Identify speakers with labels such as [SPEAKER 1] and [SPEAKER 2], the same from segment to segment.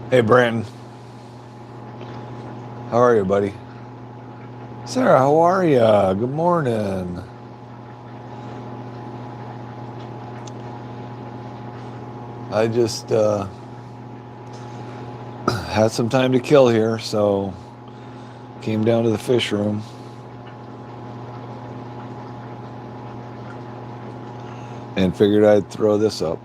[SPEAKER 1] Hey, Brandon. How are you, buddy? Sarah, how are you? Good morning. I just had some time to kill here, so came down to the fish room and figured I'd throw this up.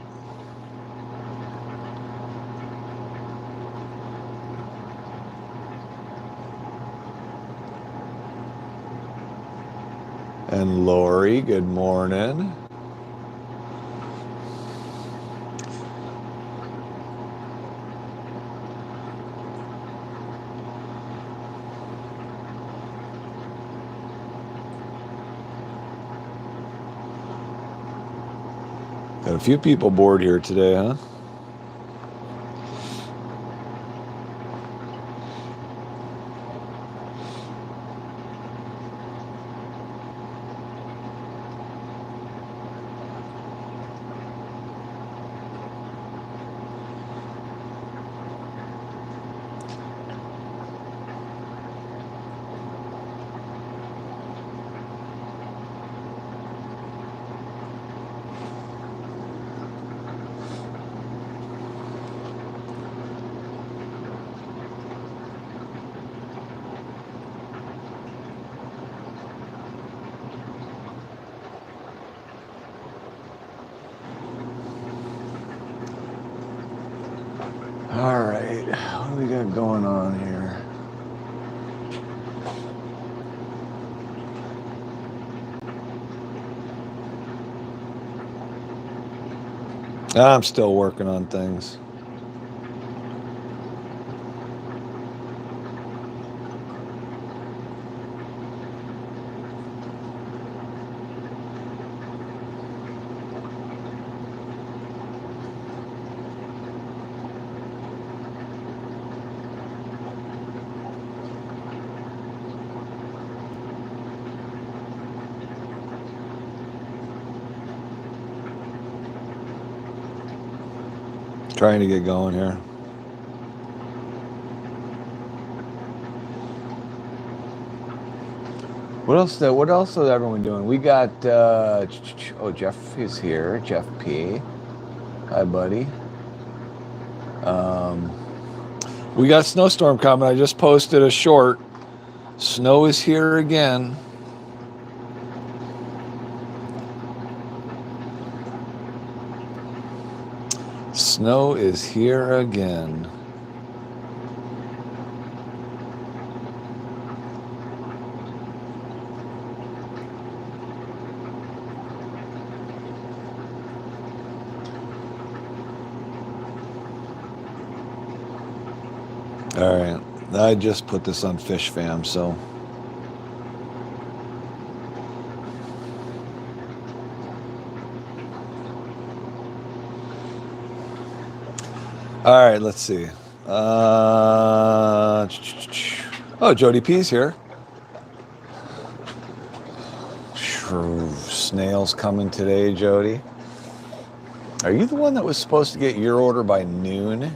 [SPEAKER 1] And Lori, good morning. Got a few people bored here today, huh? All right, what do we got going on here? I'm still working on things. Trying to get going here. What else is everyone doing? We got Jeff is here. Jeff P. Hi, buddy. We got snowstorm coming. I just posted a short. Snow is here again. Snow is here again. All right. I just put this on Fish Fam, so. All right, let's see. Oh, Jody P's here. Snails coming today, Jody. Are you the one that was supposed to get your order by noon?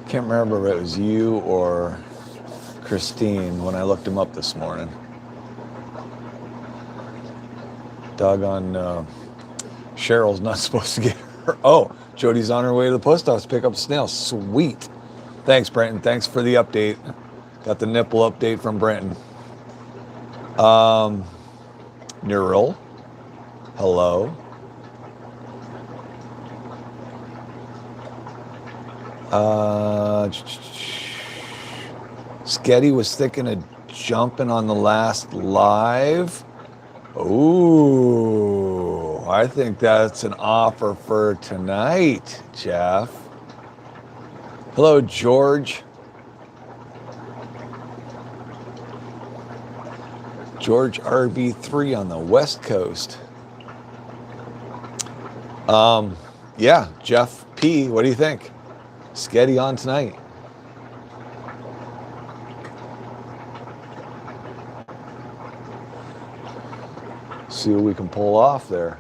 [SPEAKER 1] Can't remember if it was you or Christine when I looked him up this morning. Doggone Cheryl's not supposed to get her. Oh, Jody's on her way to the post office to pick up snails. Sweet. Thanks, Brenton. Thanks for the update. Got the nipple update from Brenton. Neural. Hello. Sketty was thinking of jumping on the last live. Ooh, I think that's an offer for tonight, Jeff. Hello, George. George RB3 on the West Coast. Yeah, Jeff P, what do you think? Sketty on tonight. See what we can pull off there.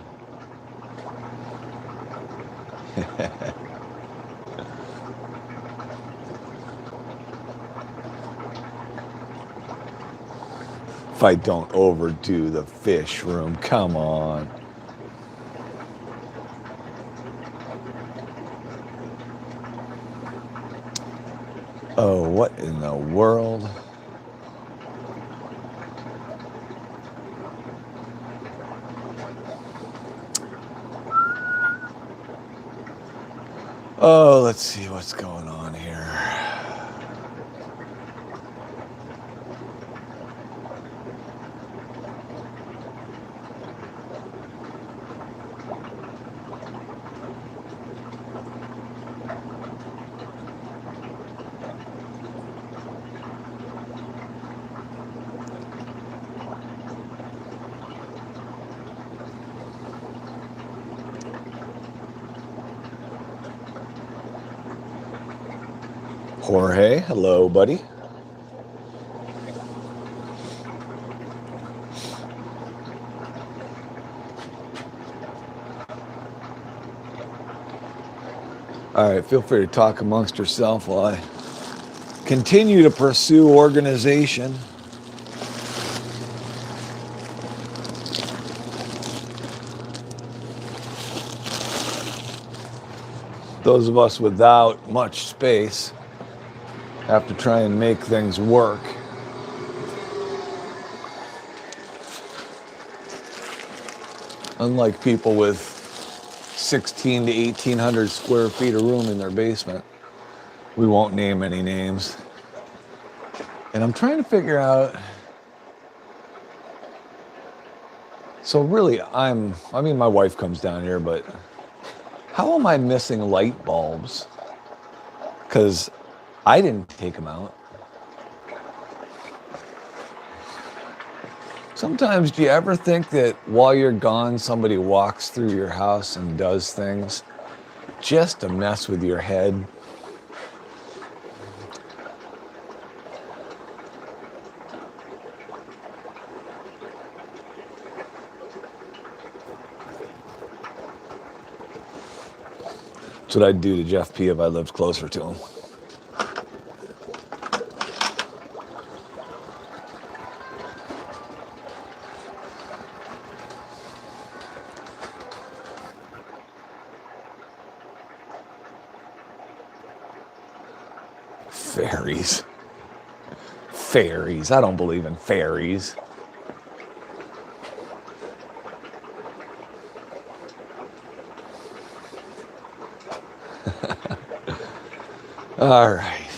[SPEAKER 1] if I don't overdo the fish room. Come on. Oh, what in the world? Oh, let's see what's going on here. Jorge, hello, buddy. All right, feel free to talk amongst yourself while I continue to pursue organization. Those of us without much space have to try and make things work. Unlike people with 16 to 1,800 square feet of room in their basement. We won't name any names. And I'm trying to figure out, so really I mean, my wife comes down here, but how am I missing light bulbs? Because I didn't take them out. Sometimes, do you ever think that while you're gone, somebody walks through your house and does things just to mess with your head? That's what I'd do to Jeff P. if I lived closer to him. Fairies. Fairies. I don't believe in fairies. All right.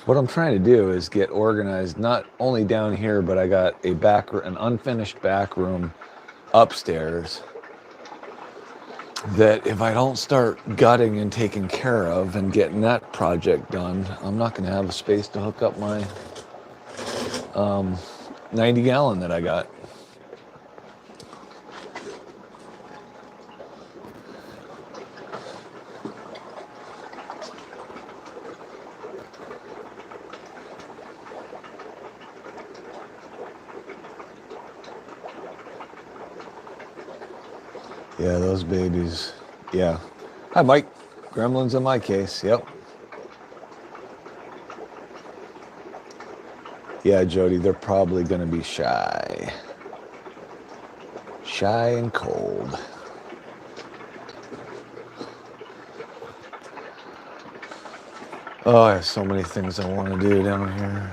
[SPEAKER 1] What I'm trying to do is get organized, not only down here, but I got an unfinished back room upstairs that if I don't start gutting and taking care of and getting that project done, I'm not going to have a space to hook up my 90-gallon that I got. Yeah, those babies. Yeah. Hi, Mike. Gremlins in my case. Yep. Yeah, Jody, they're probably going to be shy. Shy and cold. Oh, I have so many things I want to do down here.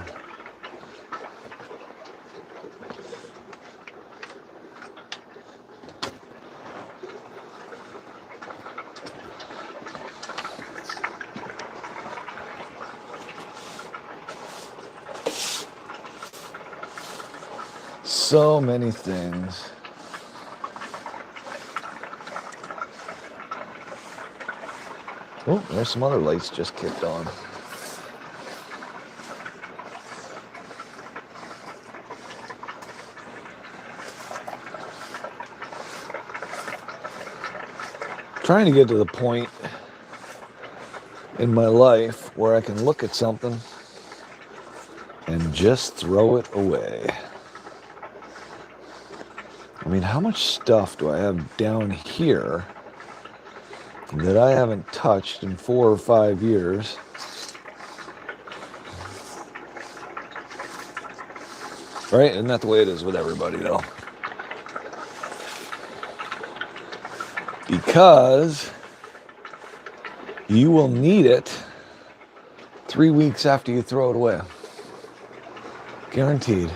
[SPEAKER 1] So many things. Oh, there's some other lights just kicked on. Trying to get to the point in my life where I can look at something and just throw it away. I mean, how much stuff do I have down here that I haven't touched in 4 or 5 years? Right? Isn't that the way it is with everybody, though? Because you will need it 3 weeks after you throw it away. Guaranteed.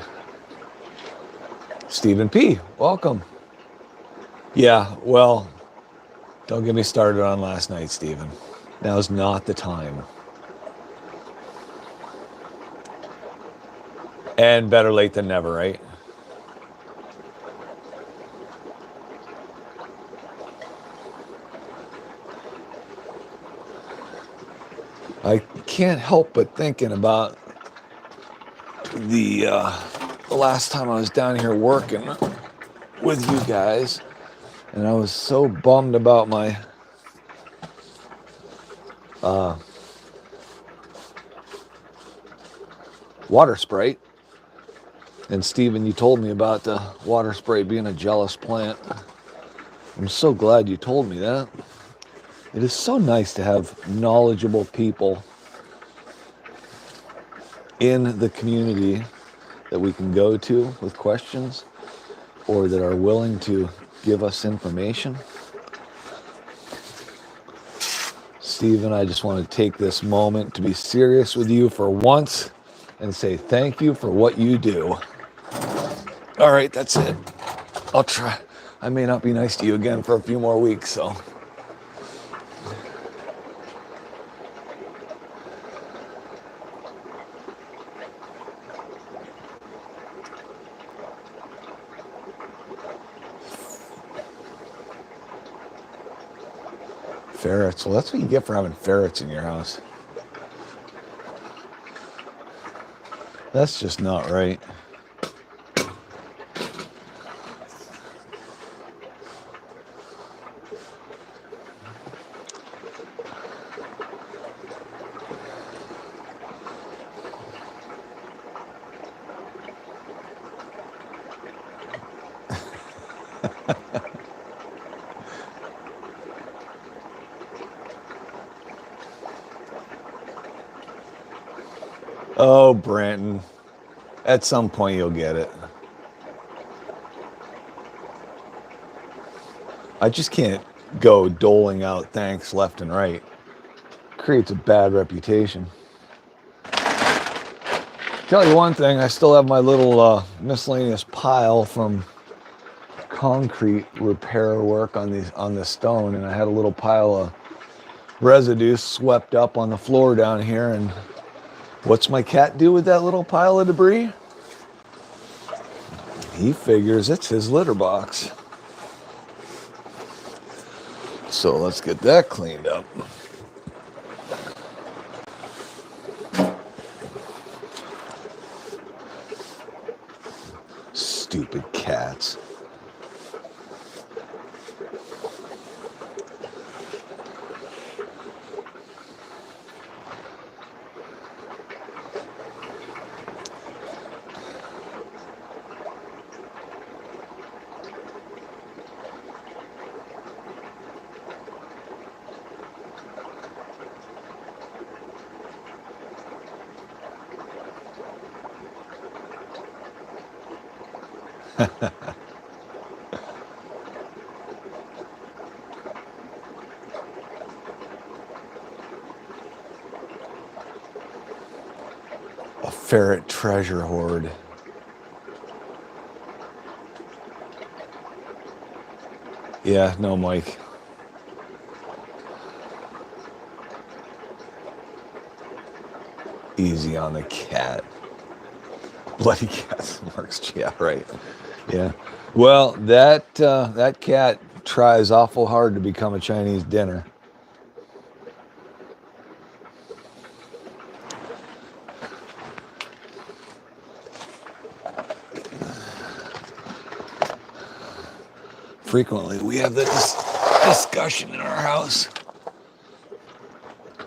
[SPEAKER 1] Stephen P., welcome. Yeah, well, don't get me started on last night, Stephen. Now's not the time. And better late than never, right? I can't help but thinking about the last time I was down here working with you guys, and I was so bummed about my water sprite. And Stephen, you told me about the water sprite being a jealous plant. I'm so glad you told me that. It is so nice to have knowledgeable people in the community that we can go to with questions or that are willing to give us information. Stephen, I just want to take this moment to be serious with you for once and say thank you for what you do. All right, that's it. I'll try. I may not be nice to you again for a few more weeks, so. Ferrets. Well, that's what you get for having ferrets in your house. That's just not right. Oh, Branton. At some point you'll get it. I just can't go doling out thanks left and right. Creates a bad reputation. Tell you one thing, I still have my little miscellaneous pile from concrete repair work on the stone, and I had a little pile of residue swept up on the floor down here. And what's my cat do with that little pile of debris? He figures it's his litter box. So let's get that cleaned up. Stupid cats. A ferret treasure hoard. Yeah, no, Mike. Easy on the cat. Bloody cat marks. Yeah, right. Yeah. Well, that cat tries awful hard to become a Chinese dinner. Frequently, we have this discussion in our house.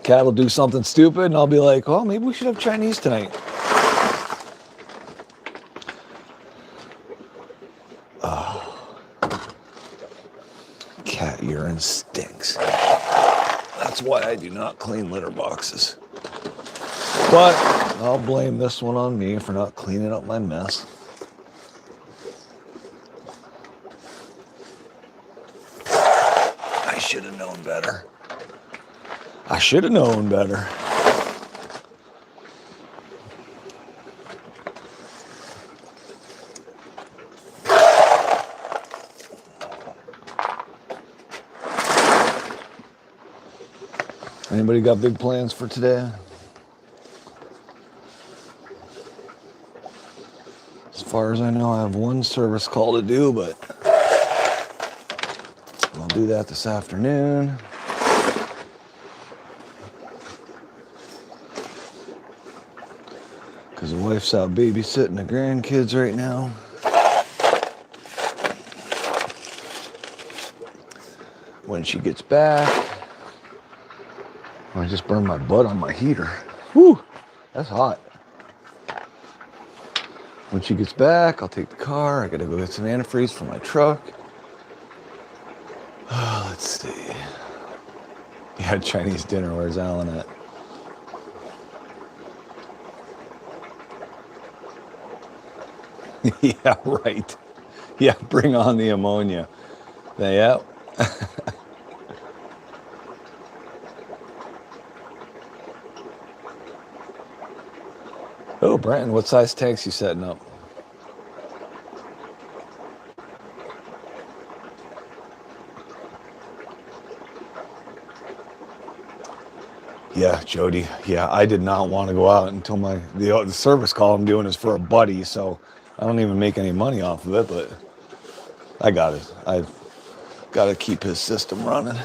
[SPEAKER 1] Cat will do something stupid, and I'll be like, "Well, maybe we should have Chinese tonight." Cat urine stinks. That's why I do not clean litter boxes. But I'll blame this one on me for not cleaning up my mess. I should have known better. I should have known better. Anybody got big plans for today? As far as I know, I have one service call to do, but I'll do that this afternoon. Because the wife's out babysitting the grandkids right now. When she gets back, I just burned my butt on my heater. Whew, that's hot. When she gets back, I'll take the car. I gotta go get some antifreeze for my truck. Let's see. Yeah, Chinese dinner. Where's Alan at? Yeah, right. Yeah, bring on the ammonia. Yeah. Oh, Brandon, what size tanks you setting up? Yeah, Jody. Yeah, I did not want to go out until the service call I'm doing is for a buddy, so I don't even make any money off of it, but I got it. I've got to keep his system running.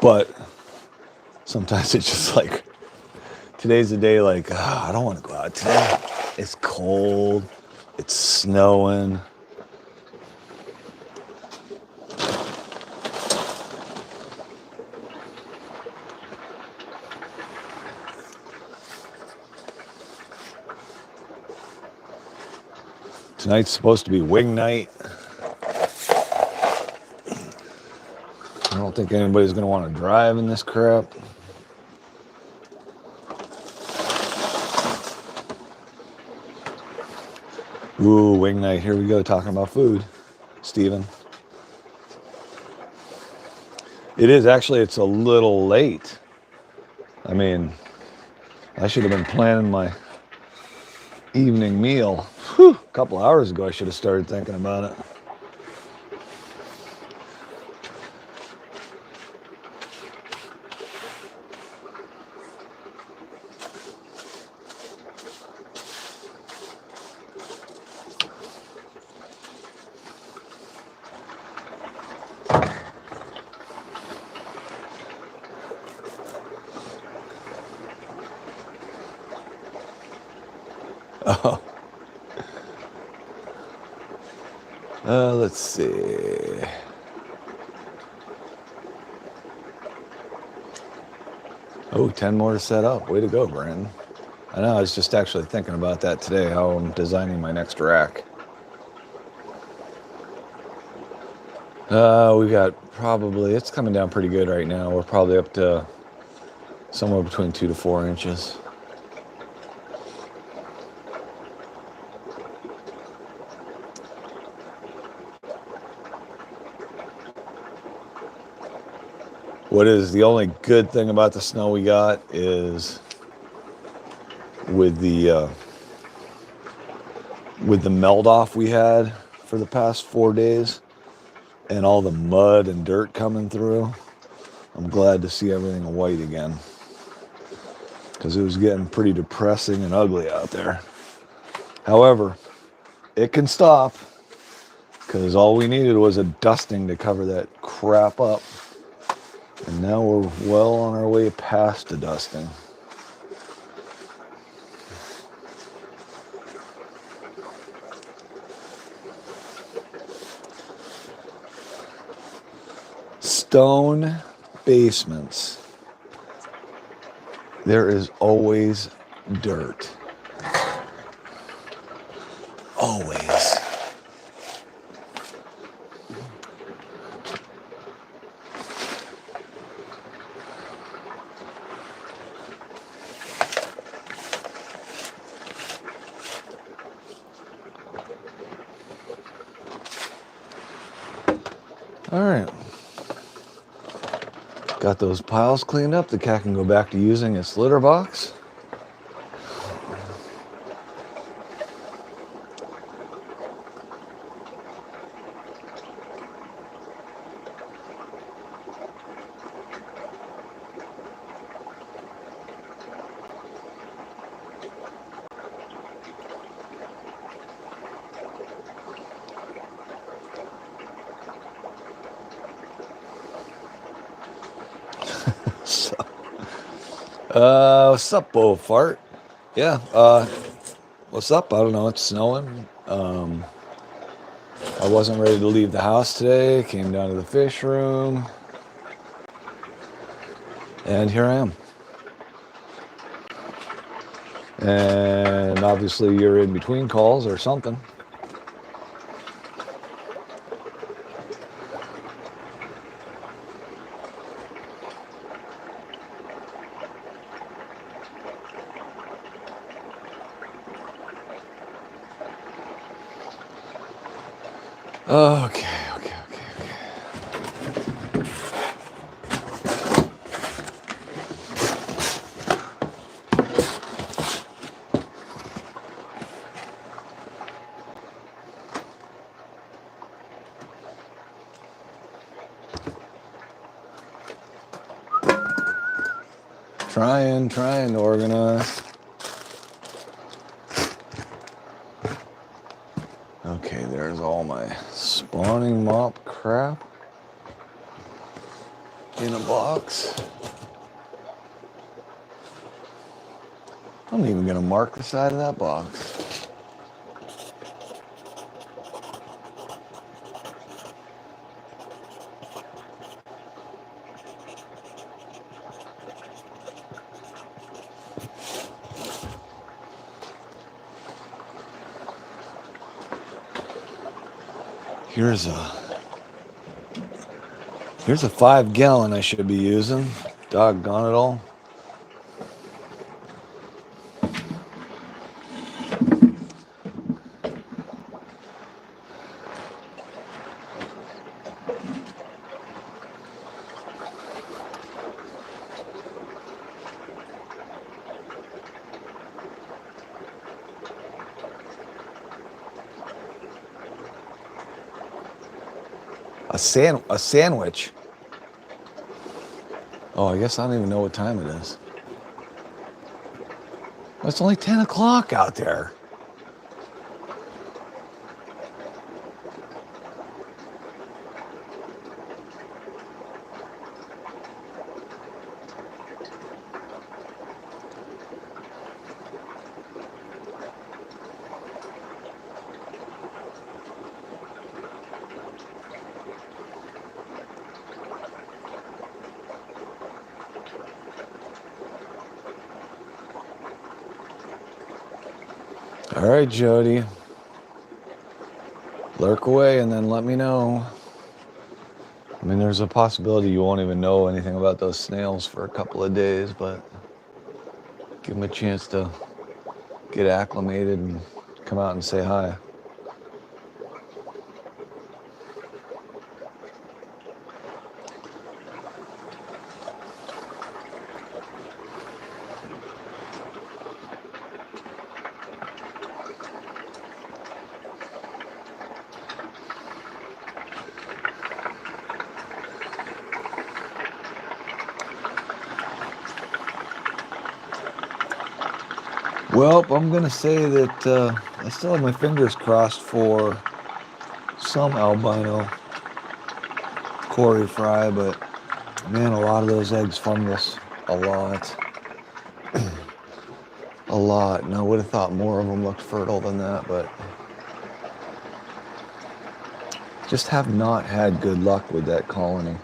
[SPEAKER 1] But sometimes it's just like, today's the day like, I don't want to go out today. It's cold. It's snowing. Tonight's supposed to be wing night. I don't think anybody's going to want to drive in this crap. Ooh, wing night. Here we go, talking about food. Steven. It is actually, it's a little late. I mean, I should have been planning my evening meal. Whew, a couple hours ago I should have started thinking about it. Oh. Let's see. Oh, 10 more to set up. Way to go, Brandon. I know, I was just actually thinking about that today, how I'm designing my next rack. We got probably, it's coming down pretty good right now. We're probably up to somewhere between 2 to 4 inches. What is the only good thing about the snow we got is with the melt off we had for the past 4 days and all the mud and dirt coming through. I'm glad to see everything white again, because it was getting pretty depressing and ugly out there. However, it can stop, because all we needed was a dusting to cover that crap up. And now we're well on our way past the dusting. Stone basements. There is always dirt. Always. All right. Got those piles cleaned up. The cat can go back to using its litter box. So, what's up, Bo Fart? Yeah, what's up? I don't know. It's snowing. I wasn't ready to leave the house today. Came down to the fish room. And here I am. And obviously you're in between calls or something. Okay. Trying to organize. Okay, there's all my spawning mop crap in a box. I'm even gonna mark the side of that box. Here's a 5-gallon I should be using. Doggone it all. A sandwich. Oh, I guess I don't even know what time it is. It's only 10 o'clock out there. All right, Jody. Lurk away and then let me know. I mean, there's a possibility you won't even know anything about those snails for a couple of days, but give them a chance to get acclimated and come out and say hi. Well, I'm going to say that I still have my fingers crossed for some albino Cory fry, but man, a lot of those eggs fungus. A lot. A lot. And I would have thought more of them looked fertile than that, but just have not had good luck with that colony.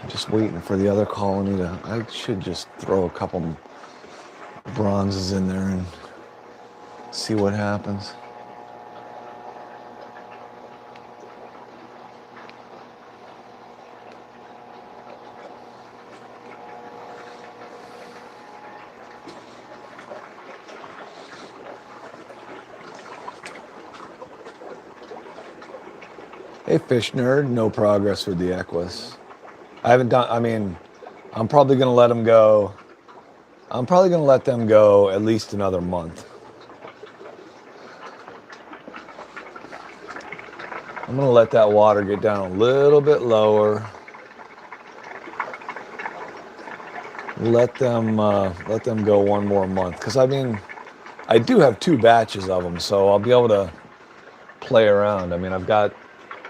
[SPEAKER 1] Just waiting for the other colony to, I should just throw a couple bronzes in there and see what happens. Hey, fish nerd, no progress with the Equus. I haven't done, I mean, I'm probably going to let them go. I'm probably going to let them go at least another month. I'm going to let that water get down a little bit lower. Let them go one more month. Because, I mean, I do have 2 batches of them, so I'll be able to play around. I mean, I've got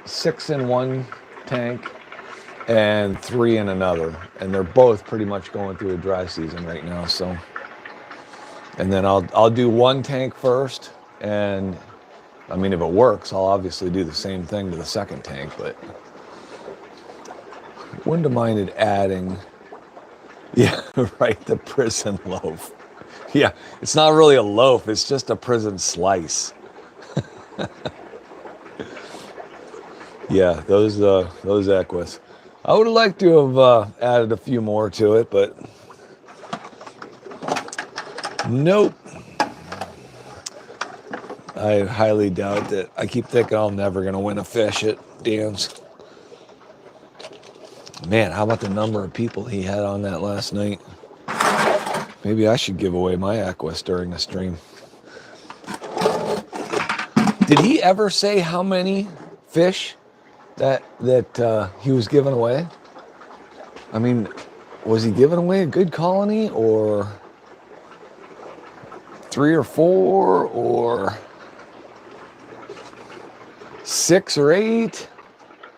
[SPEAKER 1] 6 in one tank and 3 in another, and they're both pretty much going through a dry season right now. So, and then I'll do 1 tank first, and I mean, if it works, I'll obviously do the same thing to the 2nd tank, but wouldn't have minded adding. Yeah, right, the prison loaf. Yeah, it's not really a loaf, it's just a prison slice. Yeah, those Equus. I would have liked to have added a few more to it, but nope. I highly doubt that. I keep thinking I'm never going to win a fish at Dan's. Man, how about the number of people he had on that last night? Maybe I should give away my Equus during the stream. Did he ever say how many fish that he was giving away? I mean, was he giving away a good colony, or 3 or 4, or 6 or 8?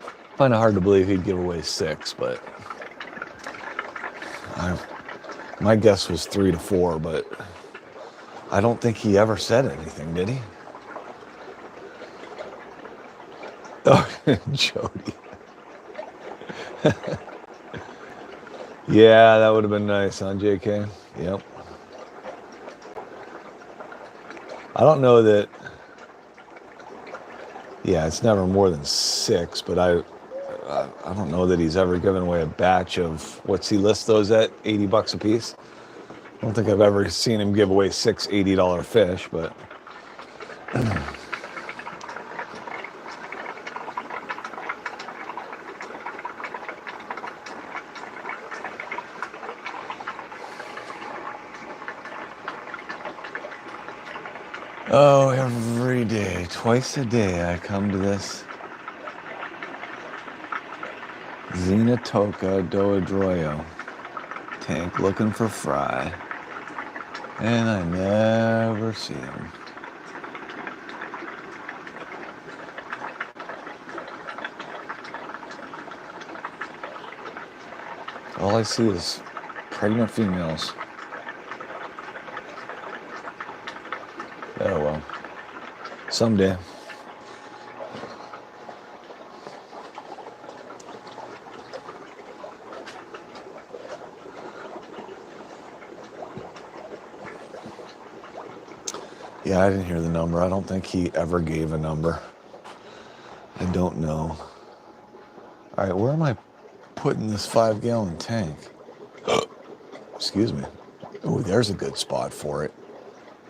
[SPEAKER 1] I find it hard to believe he'd give away 6, but my guess was 3 to 4, but I don't think he ever said anything, did he? Oh, Jody. Yeah, that would have been nice, huh, JK? Yep. I don't know that. Yeah, it's never more than 6, but I don't know that he's ever given away a batch of, what's he list those at, $80 a piece? I don't think I've ever seen him give away 6 $80 fish, but oh, every day, twice a day, I come to this Zenatoka Doadroyo tank looking for fry, and I never see him. All I see is pregnant females. Oh well, someday. Yeah, I didn't hear the number. I don't think he ever gave a number. I don't know. All right, where am I putting this 5-gallon tank? Excuse me. Oh, there's a good spot for it.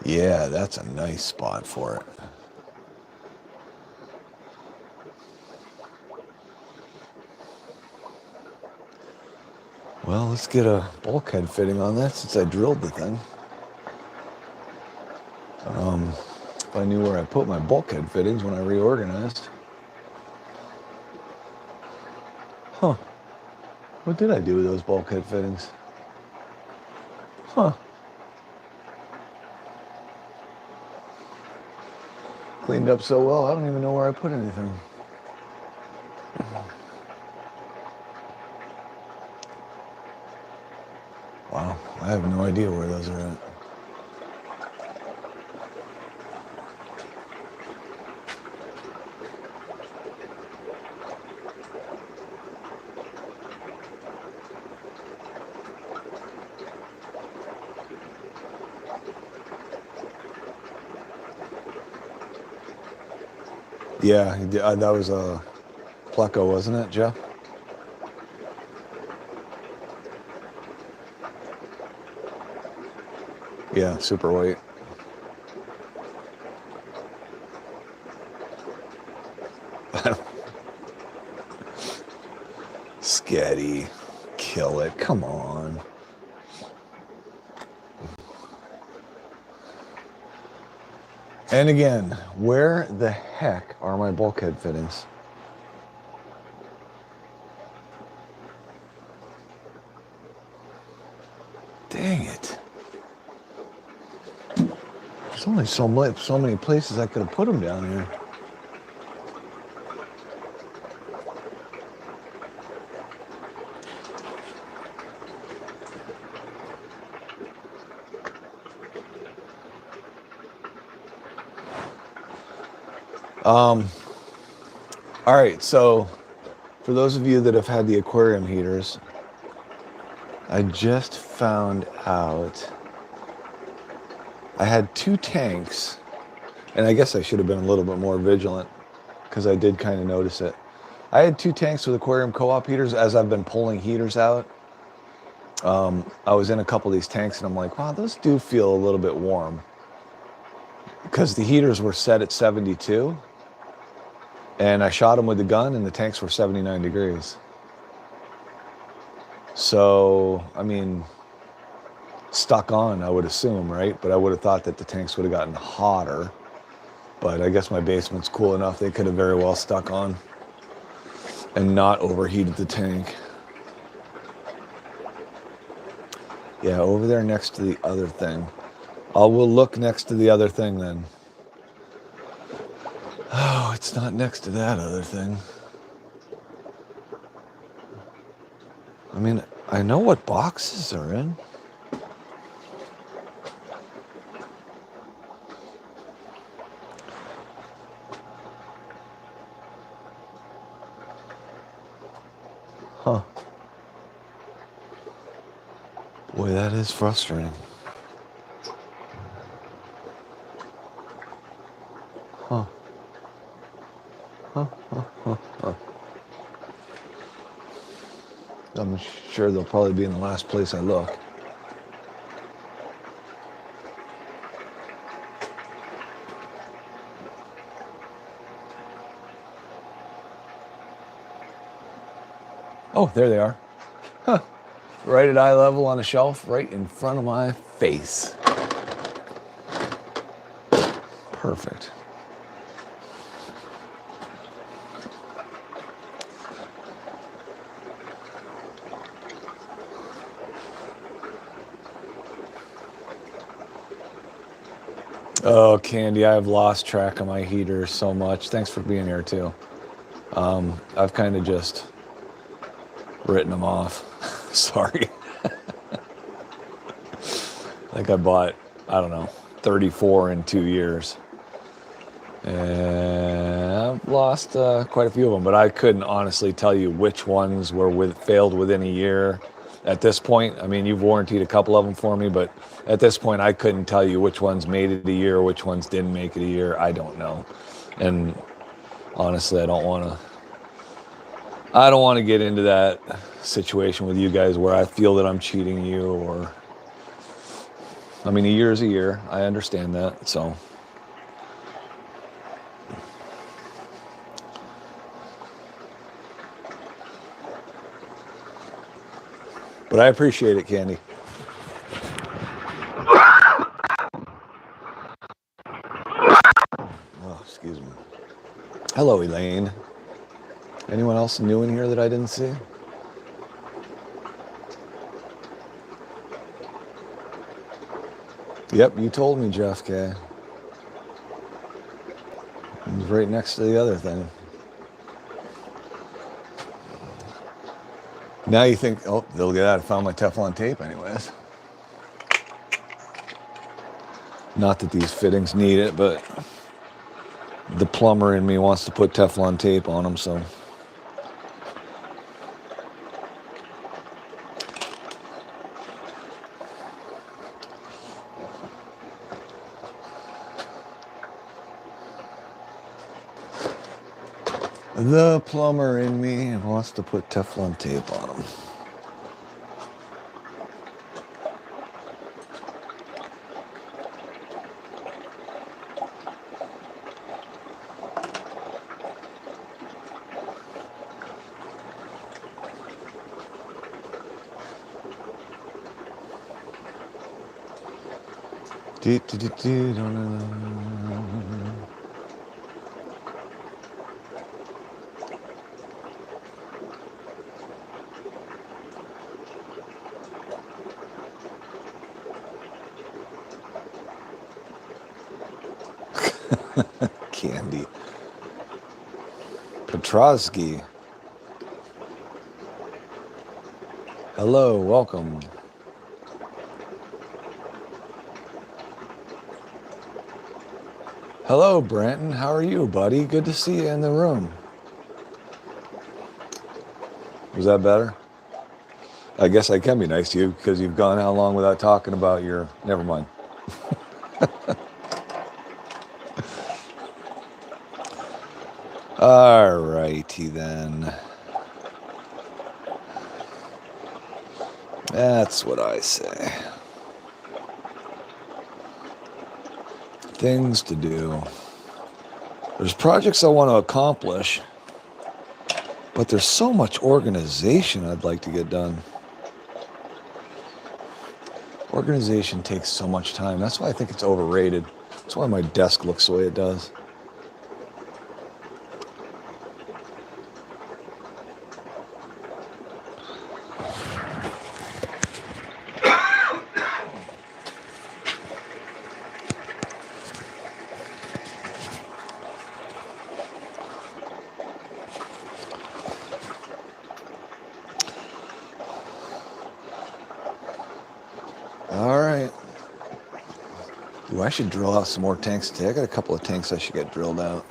[SPEAKER 1] Yeah, that's a nice spot for it. Well, let's get a bulkhead fitting on that since I drilled the thing. If I knew where I put my bulkhead fittings when I reorganized. Huh. What did I do with those bulkhead fittings? Huh. Cleaned up so well, I don't even know where I put anything. Wow, I have no idea where those are at. Yeah, that was a Pleco, wasn't it, Jeff? Yeah, super white. spaghetti. Kill it. Come on. And again, where the heck are my bulkhead fittings? Dang it. There's only so many places I could have put them down here. All right, so for those of you that have had the aquarium heaters, I just found out I had 2 tanks, and I guess I should have been a little bit more vigilant because I did kind of notice it. I had 2 tanks with aquarium co-op heaters as I've been pulling heaters out. I was in a couple of these tanks and I'm like, wow, those do feel a little bit warm because the heaters were set at 72. And I shot them with the gun and the tanks were 79 degrees. So, I mean, stuck on, I would assume, right? But I would have thought that the tanks would have gotten hotter. But I guess my basement's cool enough. They could have very well stuck on and not overheated the tank. Yeah, over there next to the other thing. We'll look next to the other thing then. Oh, it's not next to that other thing. I mean, I know what boxes are in. Huh. Boy, that is frustrating. Huh. I'm sure they'll probably be in the last place I look. Oh, there they are. Huh. Right at eye level on a shelf, right in front of my face. Perfect. Oh, Candy, I've lost track of my heaters so much. Thanks for being here, too. I've kind of just written them off. Sorry. I think I bought, I don't know, 34 in 2 years. And I've lost quite a few of them, but I couldn't honestly tell you which ones were failed within a year. At this point, I mean, you've warrantied a couple of them for me, but at this point, I couldn't tell you which ones made it a year, which ones didn't make it a year. I don't know. And honestly, I don't want to get into that situation with you guys where I feel that I'm cheating you or, I mean, a year is a year. I understand that, so. But I appreciate it, Candy. Oh, excuse me. Hello, Elaine. Anyone else new in here that I didn't see? Yep, you told me, Jeff K. He's right next to the other thing. Now you think, oh, they'll get out. I found my Teflon tape anyways. Not that these fittings need it, but the plumber in me wants to put Teflon tape on them, so. The plumber in me wants to put Teflon tape on them. Candy. Petrosky. Hello, welcome. Hello, Brenton. How are you, buddy? Good to see you in the room. Was that better? I guess I can be nice to you because you've gone how long without talking about your... Never mind. All righty then. That's what I say. Things to do. There's projects I want to accomplish, but there's so much organization I'd like to get done. Organization takes so much time. That's why I think it's overrated. That's why my desk looks the way it does. All right. Ooh, I should drill out some more tanks today. I got a couple of tanks I should get drilled out.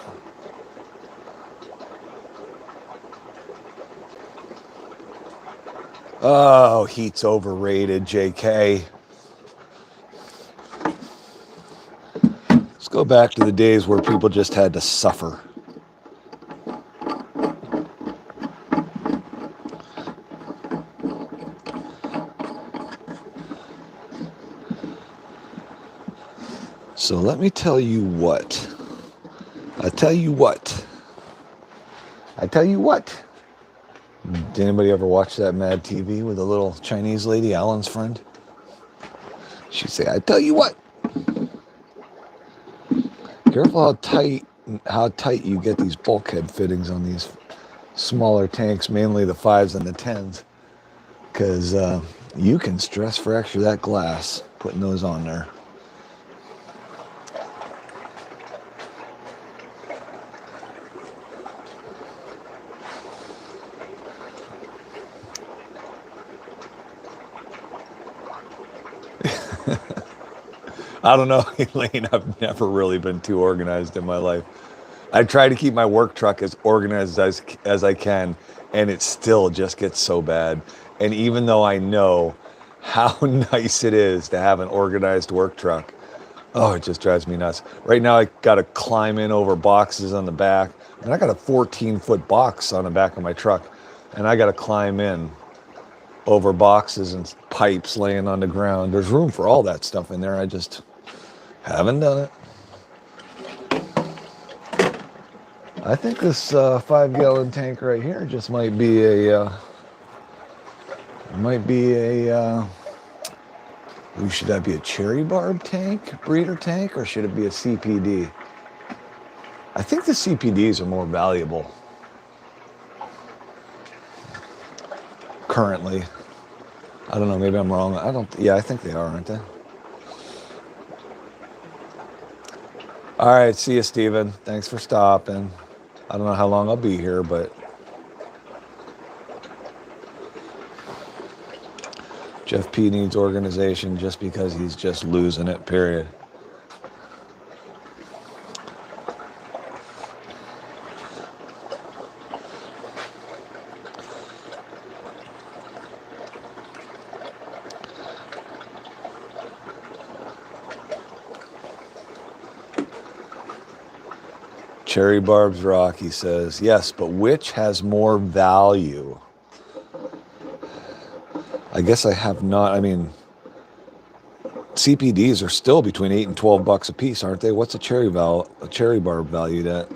[SPEAKER 1] Oh, heat's overrated, JK. Let's go back to the days where people just had to suffer. So let me tell you what. I tell you what. Did anybody ever watch that Mad TV with the little Chinese lady, Alan's friend? She'd say, I tell you what. Careful how tight you get these bulkhead fittings on these smaller tanks, mainly the 5s and the 10s. Because you can stress fracture that glass putting those on there. I don't know, Elaine, I've never really been too organized in my life. I try to keep my work truck as organized as I can, and it still just gets so bad. And even though I know how nice it is to have an organized work truck, oh, it just drives me nuts. Right now, I got to climb in over boxes on the back. And I got a 14-foot box on the back of my truck, and I got to climb in over boxes and pipes laying on the ground. There's room for all that stuff in there. I just haven't done it. I think this 5-gallon tank right here just might be a, should that be a cherry barb tank, breeder tank, or should it be a CPD? I think the CPDs are more valuable currently. I don't know, maybe I'm wrong. I think they are, aren't they? All right, see you, Steven. Thanks for stopping. I don't know how long I'll be here, but Jeff P needs organization just because he's just losing it, period. Cherry Barb's Rock, he says. Yes, but which has more value? I guess I have not. I mean, CPDs are still between $8 and $12 a piece, aren't they? What's a cherry barb valued at?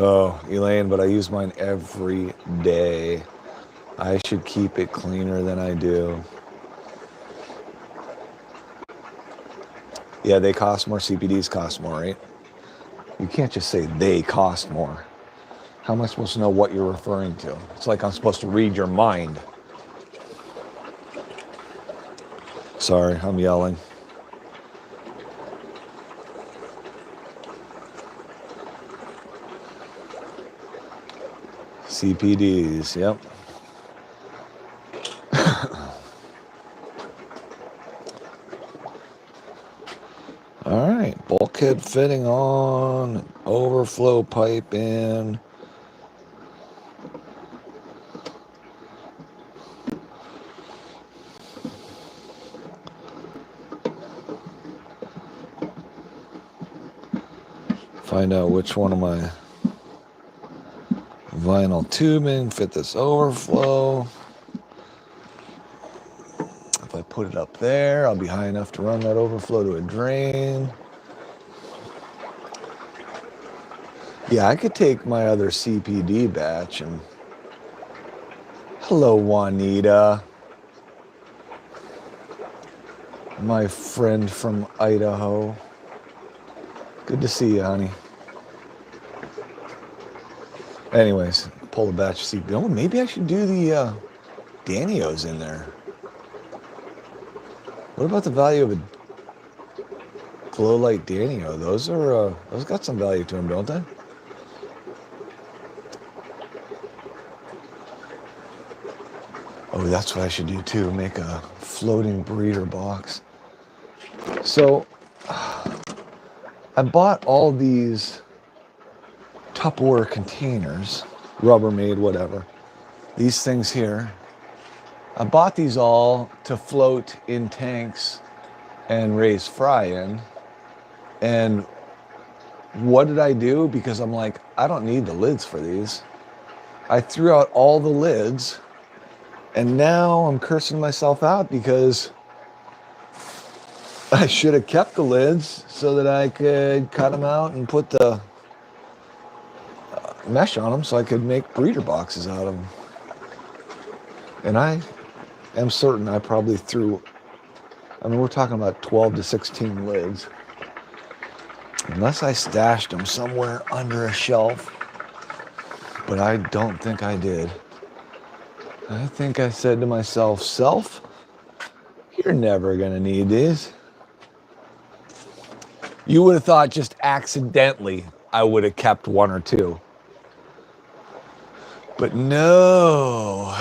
[SPEAKER 1] Oh, Elaine, but I use mine every day. I should keep it cleaner than I do. Yeah, they cost more. CPDs cost more, right? You can't just say they cost more. How am I supposed to know what you're referring to? It's like I'm supposed to read your mind. Sorry, I'm yelling. CPDs, yep. All right, bulkhead fitting on, overflow pipe in. Find out which one of my vinyl tubing fit this overflow. If I put it up there, I'll be high enough to run that overflow to a drain. Yeah, I could take my other CPD batch and... Hello, Juanita. My friend from Idaho. Good to see you, honey. Anyways, pull the batch of CPD. Oh, maybe I should do the Danios in there. What about the value of a glow light Danio? Those got some value to them, don't they? Oh, that's what I should do too. Make a floating breeder box. So I bought all these Tupperware containers, Rubbermaid, whatever. These things here. I bought these all to float in tanks and raise fry in. And what did I do? Because I'm like, I don't need the lids for these. I threw out all the lids, and now I'm cursing myself out because I should have kept the lids so that I could cut them out and put the mesh on them so I could make breeder boxes out of them. And I am certain I probably threw, I mean, we're talking about 12 to 16 lids. Unless I stashed them somewhere under a shelf. But I don't think I did. I think I said to myself, self, you're never going to need these. You would have thought just accidentally I would have kept one or two. But no.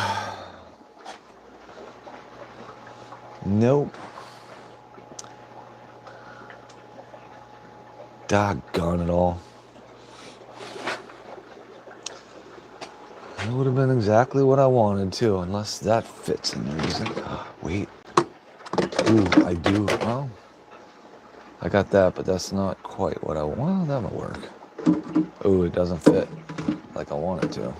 [SPEAKER 1] Nope. Doggone it all. That would have been exactly what I wanted to, unless that fits in there. Wait. Ooh, I do. Well, I got that, but that's not quite what I want. That might work. Ooh, it doesn't fit like I want it to.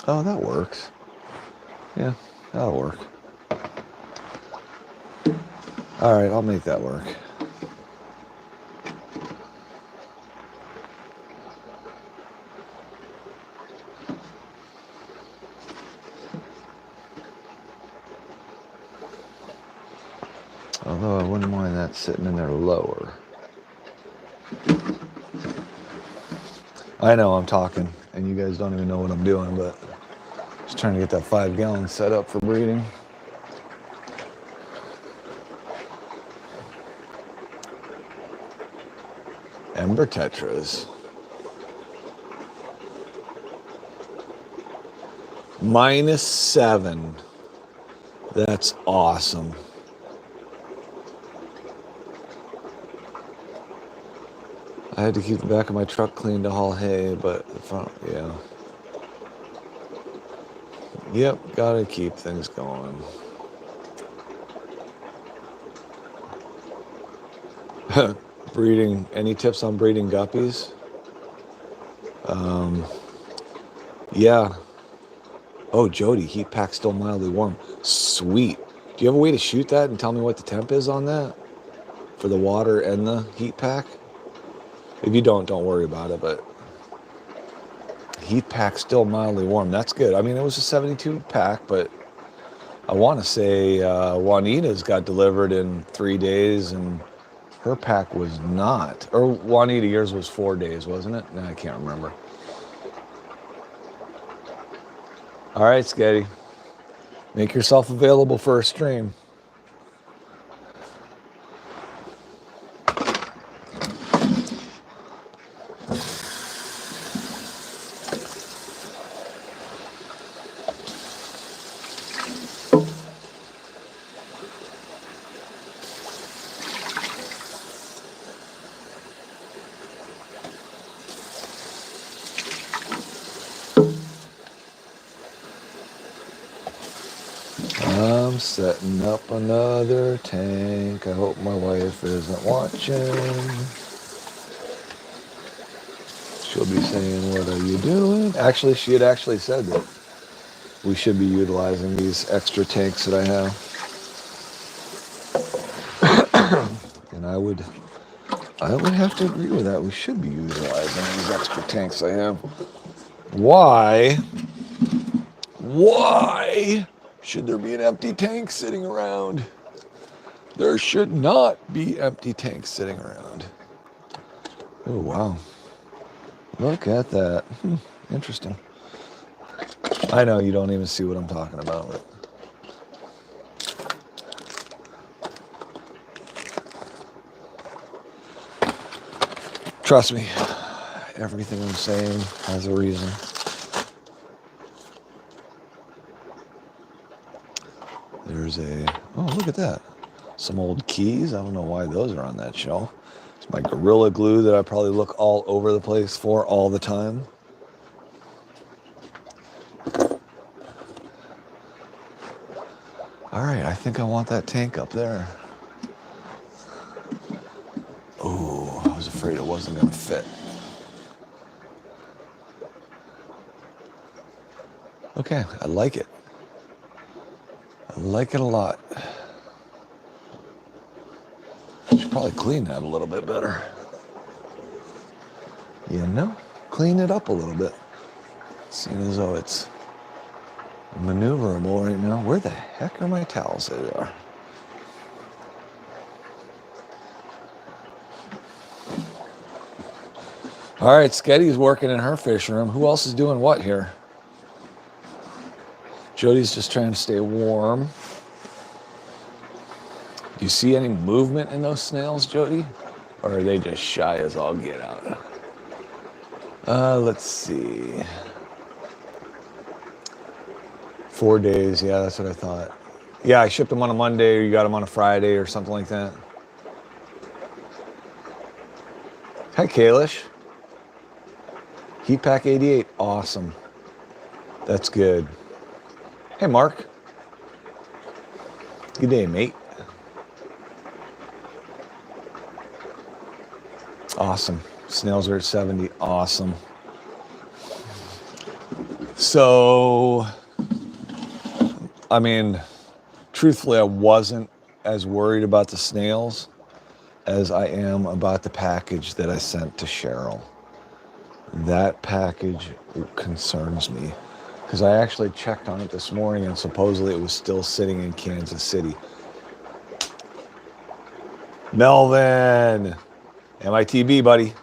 [SPEAKER 1] Oh, that works. Yeah, that'll work. All right, I'll make that work. Although I wouldn't mind that sitting in there lower. I know I'm talking, and you guys don't even know what I'm doing, but just trying to get that 5 gallon set up for breeding. Ember tetras. -7. That's awesome. I had to keep the back of my truck clean to haul hay, but the front, yeah. Yep, gotta keep things going. Breeding, any tips on breeding guppies? Yeah. Oh, Jody, heat pack still mildly warm. Sweet. Do you have a way to shoot that and tell me what the temp is on that? for the water and the heat pack? If you don't worry about it, but heat pack's still mildly warm. That's good. I mean, it was a 72 pack, but I want to say Juanita's got delivered in 3 days, and her pack was not. Or Juanita, yours was 4 days, wasn't it? No, I can't remember. All right, Sketty. Make yourself available for a stream. I'm setting up another tank. I hope my wife isn't watching. She'll be saying, what are you doing? Actually, she had actually said that we should be utilizing these extra tanks that I have. And I would have to agree with that. We should be utilizing these extra tanks I have. Why should there be an empty tank sitting around? There should not be empty tanks sitting around. Oh, wow. Look at that. Interesting. I know you don't even see what I'm talking about. But trust me, everything I'm saying has a reason. There's oh, look at that. Some old keys. I don't know why those are on that shelf. It's my Gorilla Glue that I probably look all over the place for all the time. All right, I think I want that tank up there. Oh, I was afraid it wasn't going to fit. Okay, I like it. I like it a lot. Should probably clean that a little bit better. You know, clean it up a little bit. Seeing as though it's maneuverable right now. Where the heck are my towels? There they are. All right, Sketty's working in her fish room. Who else is doing what here? Jody's just trying to stay warm. Do you see any movement in those snails, Jody? Or are they just shy as all get out? Let's see. 4 days, yeah, that's what I thought. Yeah, I shipped them on a Monday, or you got them on a Friday, or something like that. Hi, Kalish. Heat Pack 88, awesome. That's good. Hey, Mark. Good day, mate. Awesome. Snails are at 70, awesome. So, I mean, truthfully, I wasn't as worried about the snails as I am about the package that I sent to Cheryl. That package concerns me because I actually checked on it this morning and supposedly it was still sitting in Kansas City. Melvin, MITB, buddy.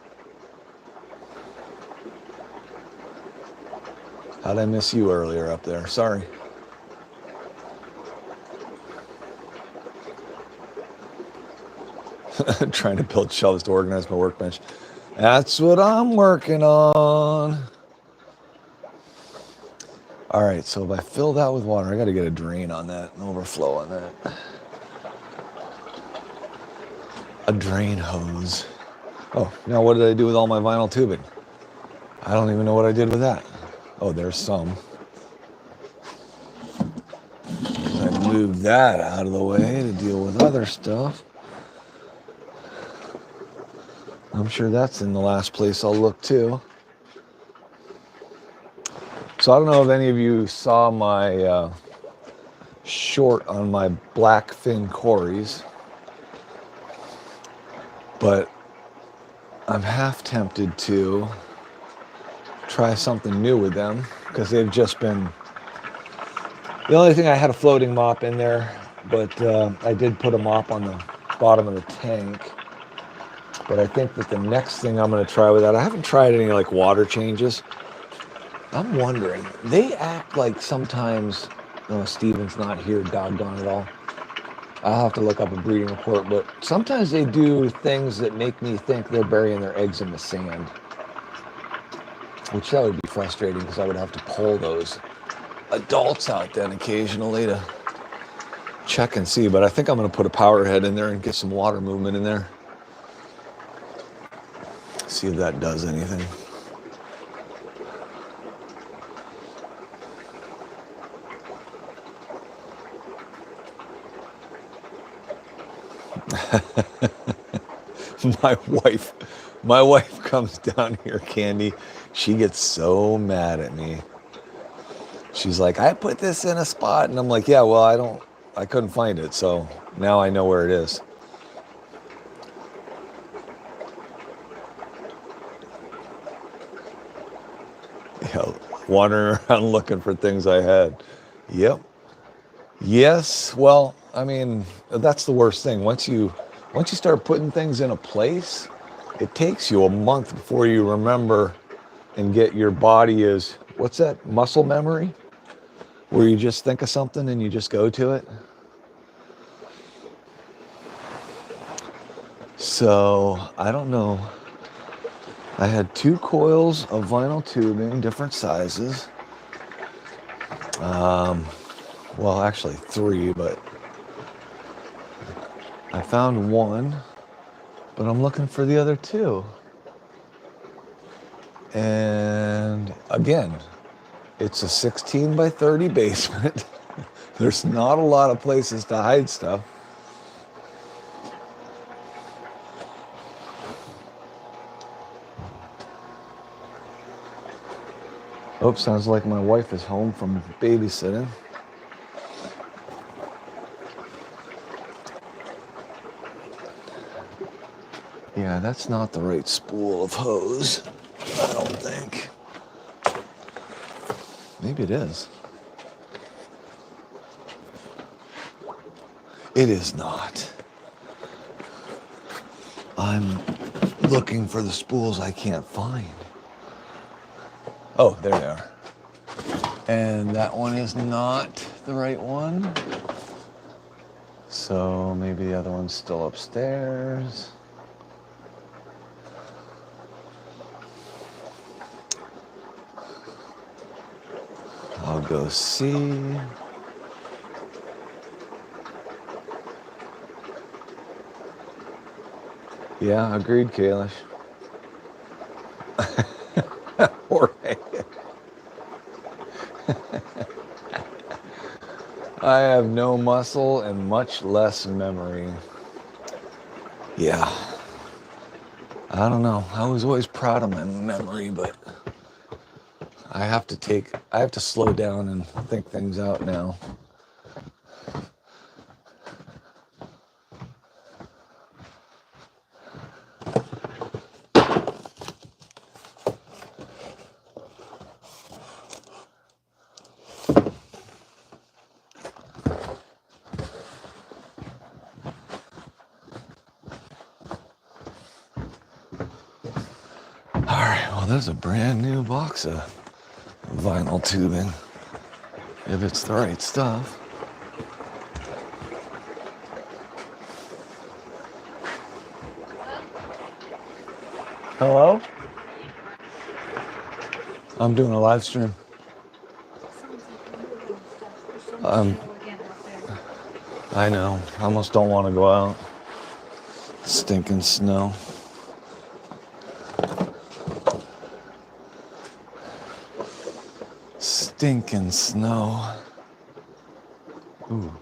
[SPEAKER 1] How'd I miss you earlier up there? Sorry. Trying to build shelves to organize my workbench. That's what I'm working on. All right, so if I fill that with water, I got to get a drain on that, an overflow on that. A drain hose. Oh, now what did I do with all my vinyl tubing? I don't even know what I did with that. Oh, there's some. I moved that out of the way to deal with other stuff. I'm sure that's in the last place I'll look too. So I don't know if any of you saw my short on my blackfin cories. But I'm half tempted to try something new with them because they've just been, the only thing, I had a floating mop in there, but I did put a mop on the bottom of the tank. But I think that the next thing I'm going to try with that, I haven't tried any like water changes. I'm wondering, they act like sometimes, no, Steven's not here, doggone it all. I'll have to look up a breeding report, but sometimes they do things that make me think they're burying their eggs in the sand, which that would be frustrating because I would have to pull those adults out then occasionally to check and see. But I think I'm going to put a power head in there and get some water movement in there. See if that does anything. My wife comes down here, Candy. She gets so mad at me. She's like, I put this in a spot, and I'm like, yeah, well, I couldn't find it, so now I know where it is. Yeah, wandering around looking for things I had. Yep. Yes. Well, I mean, that's the worst thing. Once you start putting things in a place, it takes you a month before you remember and get your body is, what's that, muscle memory? Where you just think of something and you just go to it. So, I don't know. I had 2 coils of vinyl tubing, different sizes. Well, actually 3, but I found 1, but I'm looking for the other 2. And again, it's a 16 by 30 basement. There's not a lot of places to hide stuff. Oh, sounds like my wife is home from babysitting. Yeah, that's not the right spool of hose, I don't think. Maybe it is. It is not. I'm looking for the spools I can't find. Oh, there they are. And that one is not the right one. So maybe the other one's still upstairs. I'll go see. Yeah, agreed, Kalish. Jorge. I have no muscle and much less memory. Yeah. I don't know. I was always proud of my memory, but I have to slow down and think things out now. There's a brand new box of vinyl tubing, if it's the right stuff. Hello? I'm doing a live stream. I know. I almost don't want to go out. Stinking snow. Stinking snow. Ooh.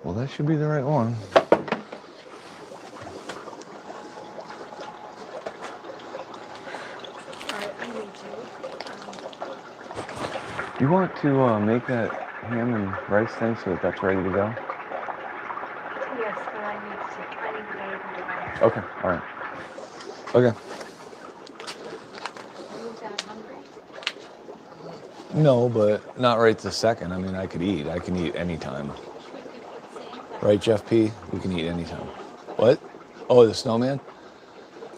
[SPEAKER 1] Well, that should be the right one. You want to make that ham and rice thing so that that's ready to go?
[SPEAKER 2] Yes, but I need to go over to my
[SPEAKER 1] Okay, all right. Okay. No, but not right this second. I mean, I could eat. I can eat anytime. Right, Jeff P? We can eat anytime. What? Oh, the snowman?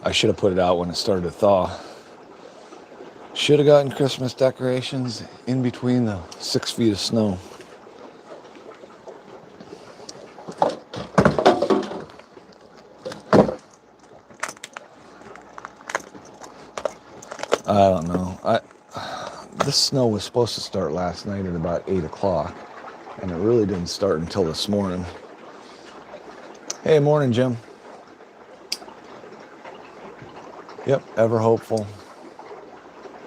[SPEAKER 1] I should have put it out when it started to thaw. Should have gotten Christmas decorations in between the 6 feet of snow. I don't know. This snow was supposed to start last night at about 8 o'clock, and it really didn't start until this morning. Hey, morning, Jim. Yep, ever hopeful.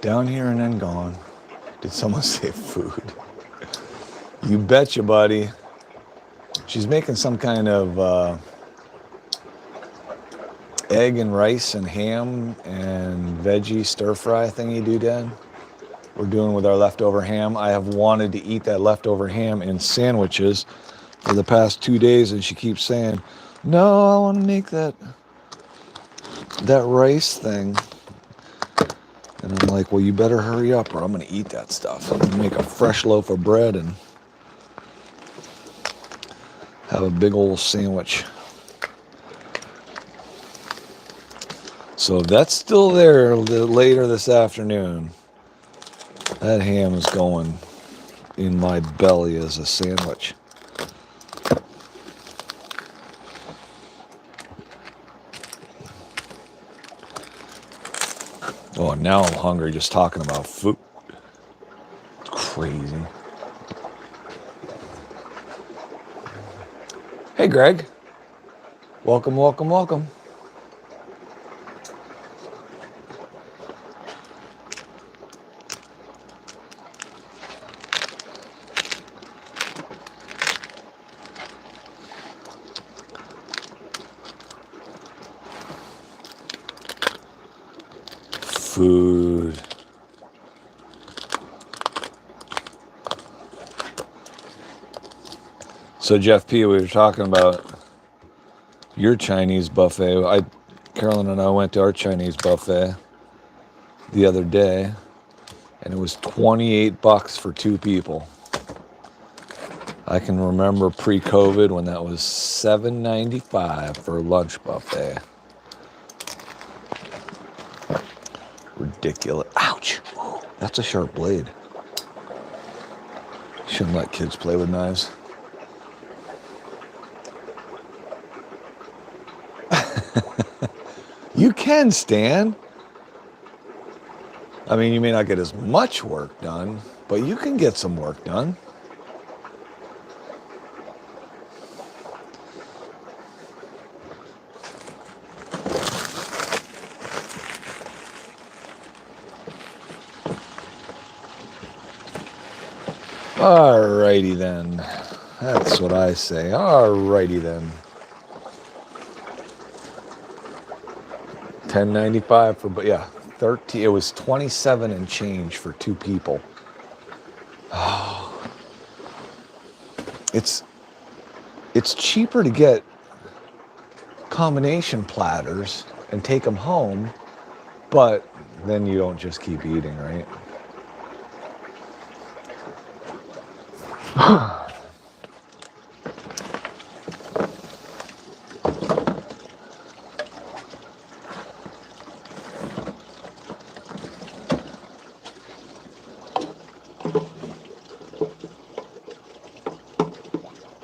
[SPEAKER 1] Down here and then gone. Did someone say food? You betcha, buddy. She's making some kind of egg and rice and ham and veggie stir-fry thingy doodad. We're doing with our leftover ham. I have wanted to eat that leftover ham in sandwiches for the past 2 days, and she keeps saying, no, I want to make that rice thing. And I'm like, well, you better hurry up or I'm going to eat that stuff. I'm going to make a fresh loaf of bread and have a big old sandwich. So if that's still there later this afternoon, that ham is going in my belly as a sandwich. Oh, now I'm hungry just talking about food. It's crazy. Hey, Greg. Welcome, welcome, welcome. Food. So Jeff P, we were talking about your Chinese buffet. Carolyn and I went to our Chinese buffet the other day, and it was $28 for 2 people. I can remember pre-COVID when that was $7.95 for a lunch buffet. Ridiculous. Ouch. Ooh, that's a sharp blade. Shouldn't let kids play with knives. You can, Stan. I mean, you may not get as much work done, but you can get some work done. Alrighty then. That's what I say. Alrighty then. $10.95 for, but yeah, 13. It was 27 and change for 2 people. Oh, it's cheaper to get combination platters and take them home, but then you don't just keep eating, right?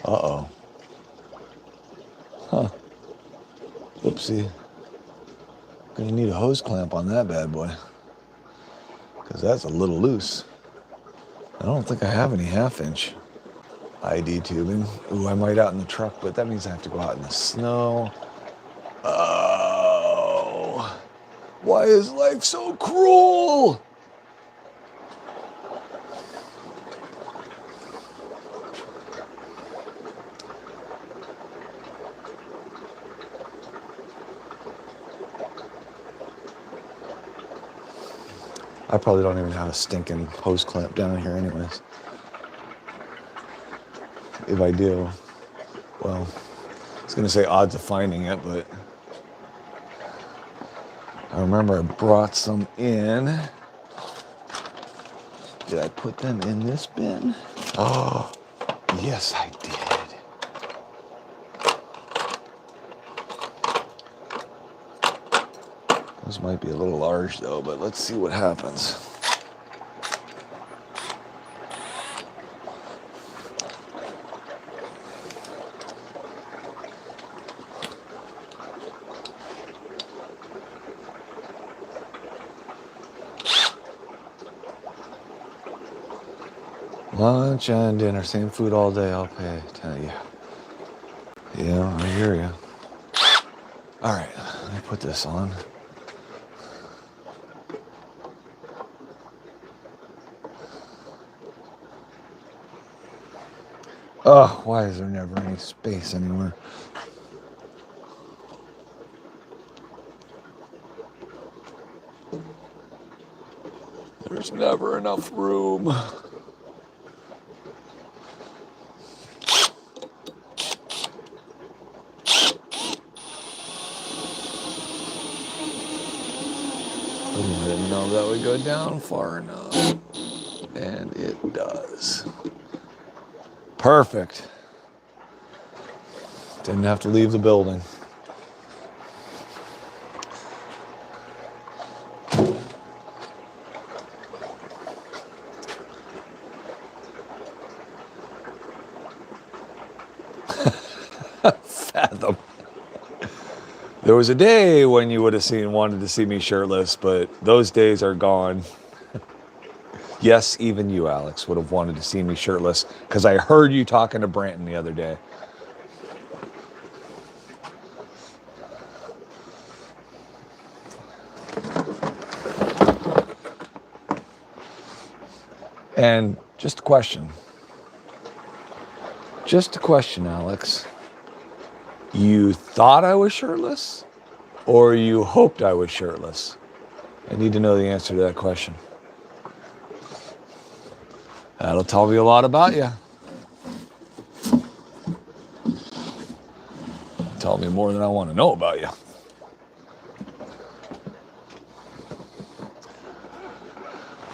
[SPEAKER 1] Uh-oh. Huh. Oopsie. Gonna need a hose clamp on that bad boy, because that's a little loose. I don't think I have any 1/2-inch ID tubing. Ooh, I might out in the truck, but that means I have to go out in the snow. Oh, why is life so cruel? I probably don't even have a stinking hose clamp down here anyways. If I do, well, I was going to say odds of finding it, but I remember I brought some in. Did I put them in this bin? Oh, yes, I did. Those might be a little large though, but let's see what happens. Lunch and dinner, same food all day, I'll pay. Yeah, I hear you. All right, let me put this on. Oh, why is there never any space anywhere? There's never enough room. I didn't know that would go down far enough. And it does. Perfect. Didn't have to leave the building. Fathom. There was a day when you would have wanted to see me shirtless, but those days are gone. Yes, even you, Alex, would have wanted to see me shirtless because I heard you talking to Branton the other day. And just a question, Alex. You thought I was shirtless or you hoped I was shirtless? I need to know the answer to that question. That'll tell me a lot about you. Tell me more than I want to know about you.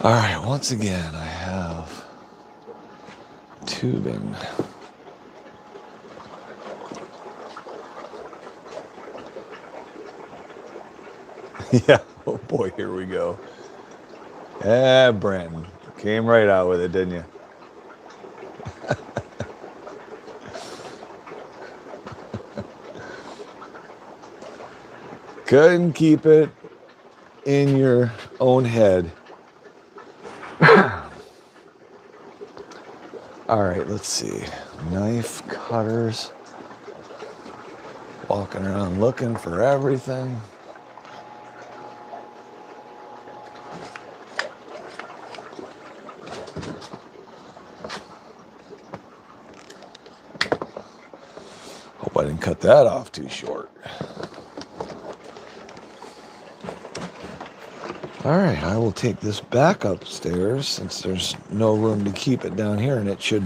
[SPEAKER 1] All right, once again, I have tubing. Yeah, oh boy, here we go. Brandon, came right out with it, didn't you? Couldn't keep it in your own head. All right, let's see. Knife cutters. Walking around looking for everything. Hope I didn't cut that off too short. All right, I will take this back upstairs since there's no room to keep it down here, and it should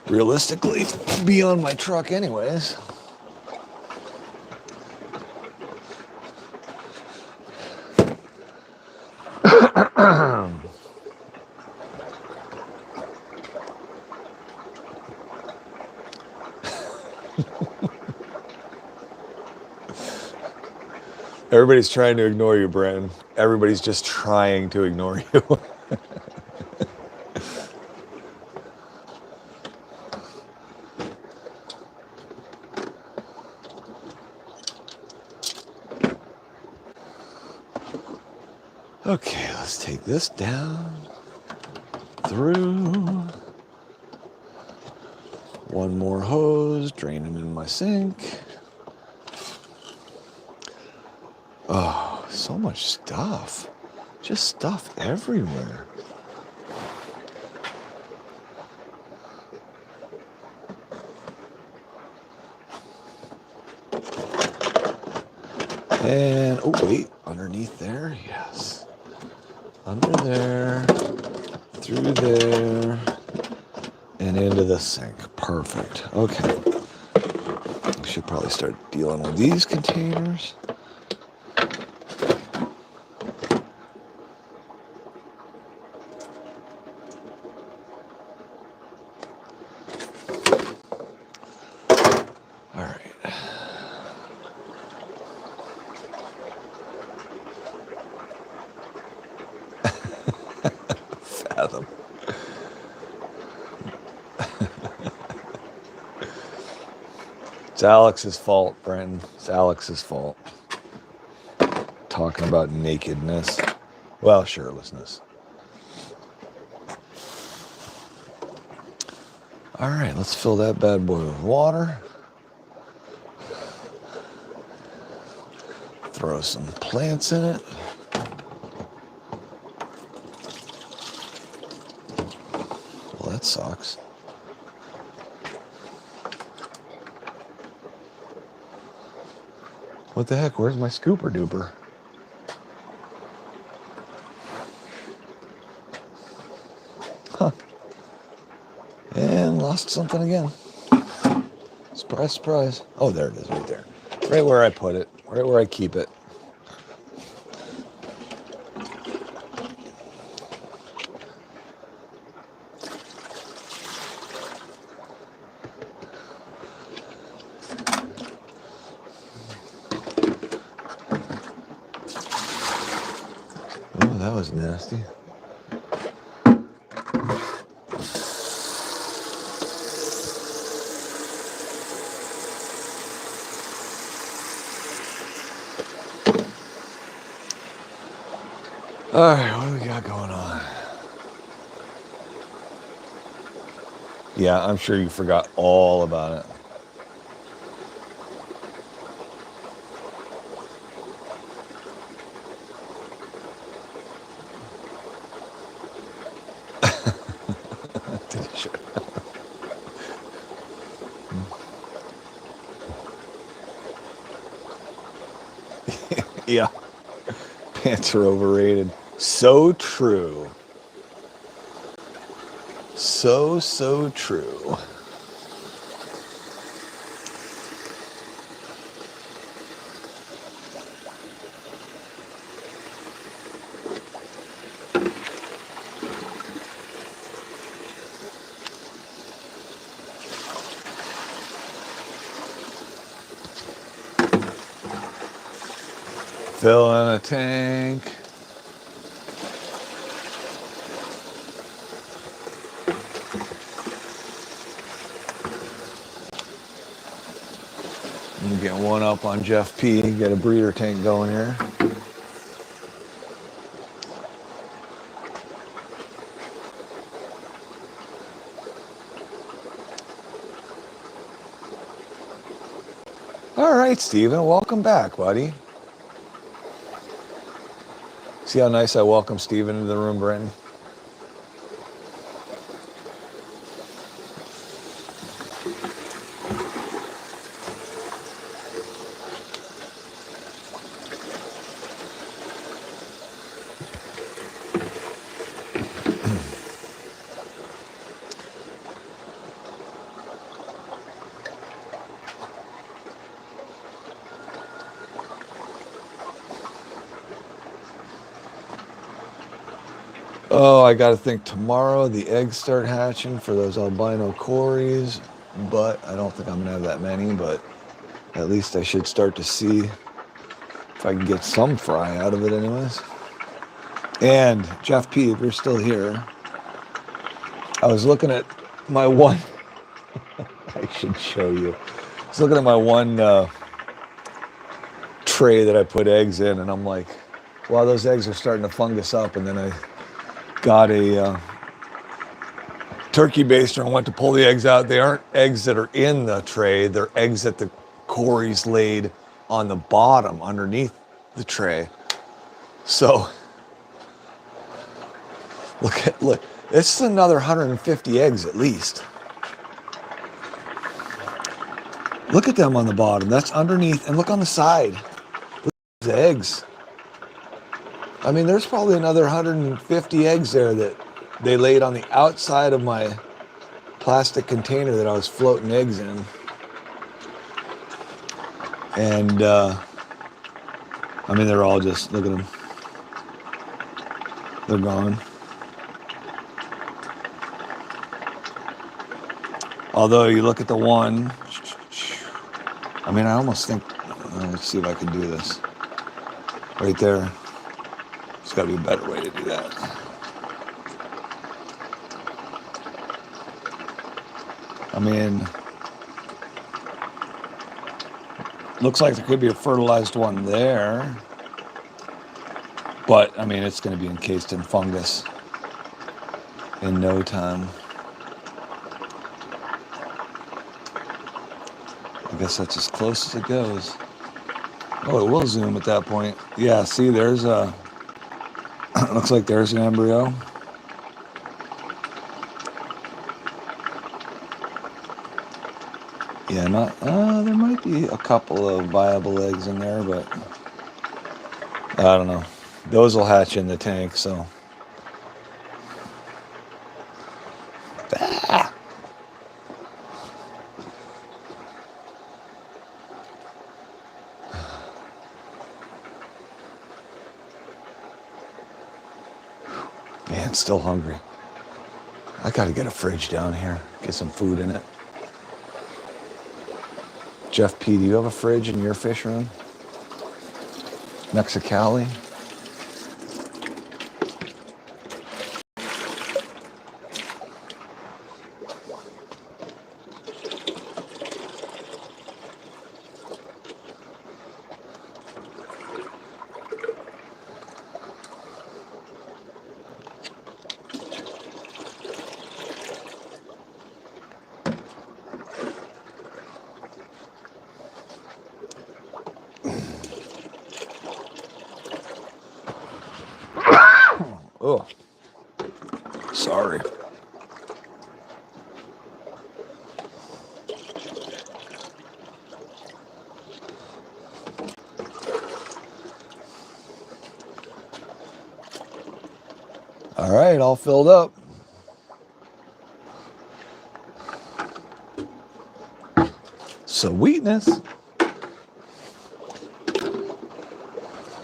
[SPEAKER 1] realistically be on my truck anyways. Everybody's trying to ignore you, Brandon. Everybody's just trying to ignore you. Okay, let's take this down, through. One more hose, drain them in my sink. Oh, so much stuff. Just stuff everywhere. And, oh wait, underneath there, yes. Under there, through there, and into the sink. Perfect. Okay. I should probably start dealing with these containers. fathom. It's Alex's fault, Brenton. It's Alex's fault. Talking about nakedness. Well, shirtlessness. All right, let's fill that bad boy with water. Throw some plants in it. Well, that sucks. What the heck? Where's my scooper duper? Huh. And lost something again. Surprise, surprise. Oh, there it is, right there. Right where I put it. Right where I keep it. Oh, that was nasty. All right, what do we got going on? Yeah, I'm sure you forgot all about it. Yeah, pants are overrated. So true. So true. Fill in a tank. I'm getting one up on Jeff P. Get a breeder tank going here. All right, Steven, welcome back, buddy. See how nice I welcome Steven into the room, Brenton? Oh, I got to think tomorrow the eggs start hatching for those albino cories, but I don't think I'm going to have that many, but at least I should start to see if I can get some fry out of it anyways. And Jeff P., if you're still here, I was looking at my one, I should show you. I was looking at my one tray that I put eggs in, and I'm like, wow, those eggs are starting to fungus up, and then I got a turkey baster and went to pull the eggs out. They aren't eggs that are in the tray. They're eggs that the cories laid on the bottom underneath the tray. So look, it's another 150 eggs at least. Look at them on the bottom. That's underneath, and look on the side. Look at the eggs. I mean, there's probably another 150 eggs there that they laid on the outside of my plastic container that I was floating eggs in. And, I mean, they're all just, look at them. They're gone. Although you look at the one, I mean, I almost think, let's see if I can do this. Right there. There's got to be a better way to do that. I mean, looks like there could be a fertilized one there. But, I mean, it's going to be encased in fungus in no time. I guess that's as close as it goes. Oh, it will zoom at that point. Yeah, see, there's a... looks like there's an embryo. Yeah, not... there might be a couple of viable eggs in there, but... I don't know. Those will hatch in the tank, so... Ah! Man, still hungry. I gotta get a fridge down here. Get some food in it. Jeff P., do you have a fridge in your fish room? Mexicali? Oh, sorry. All right, all filled up. Sweetness.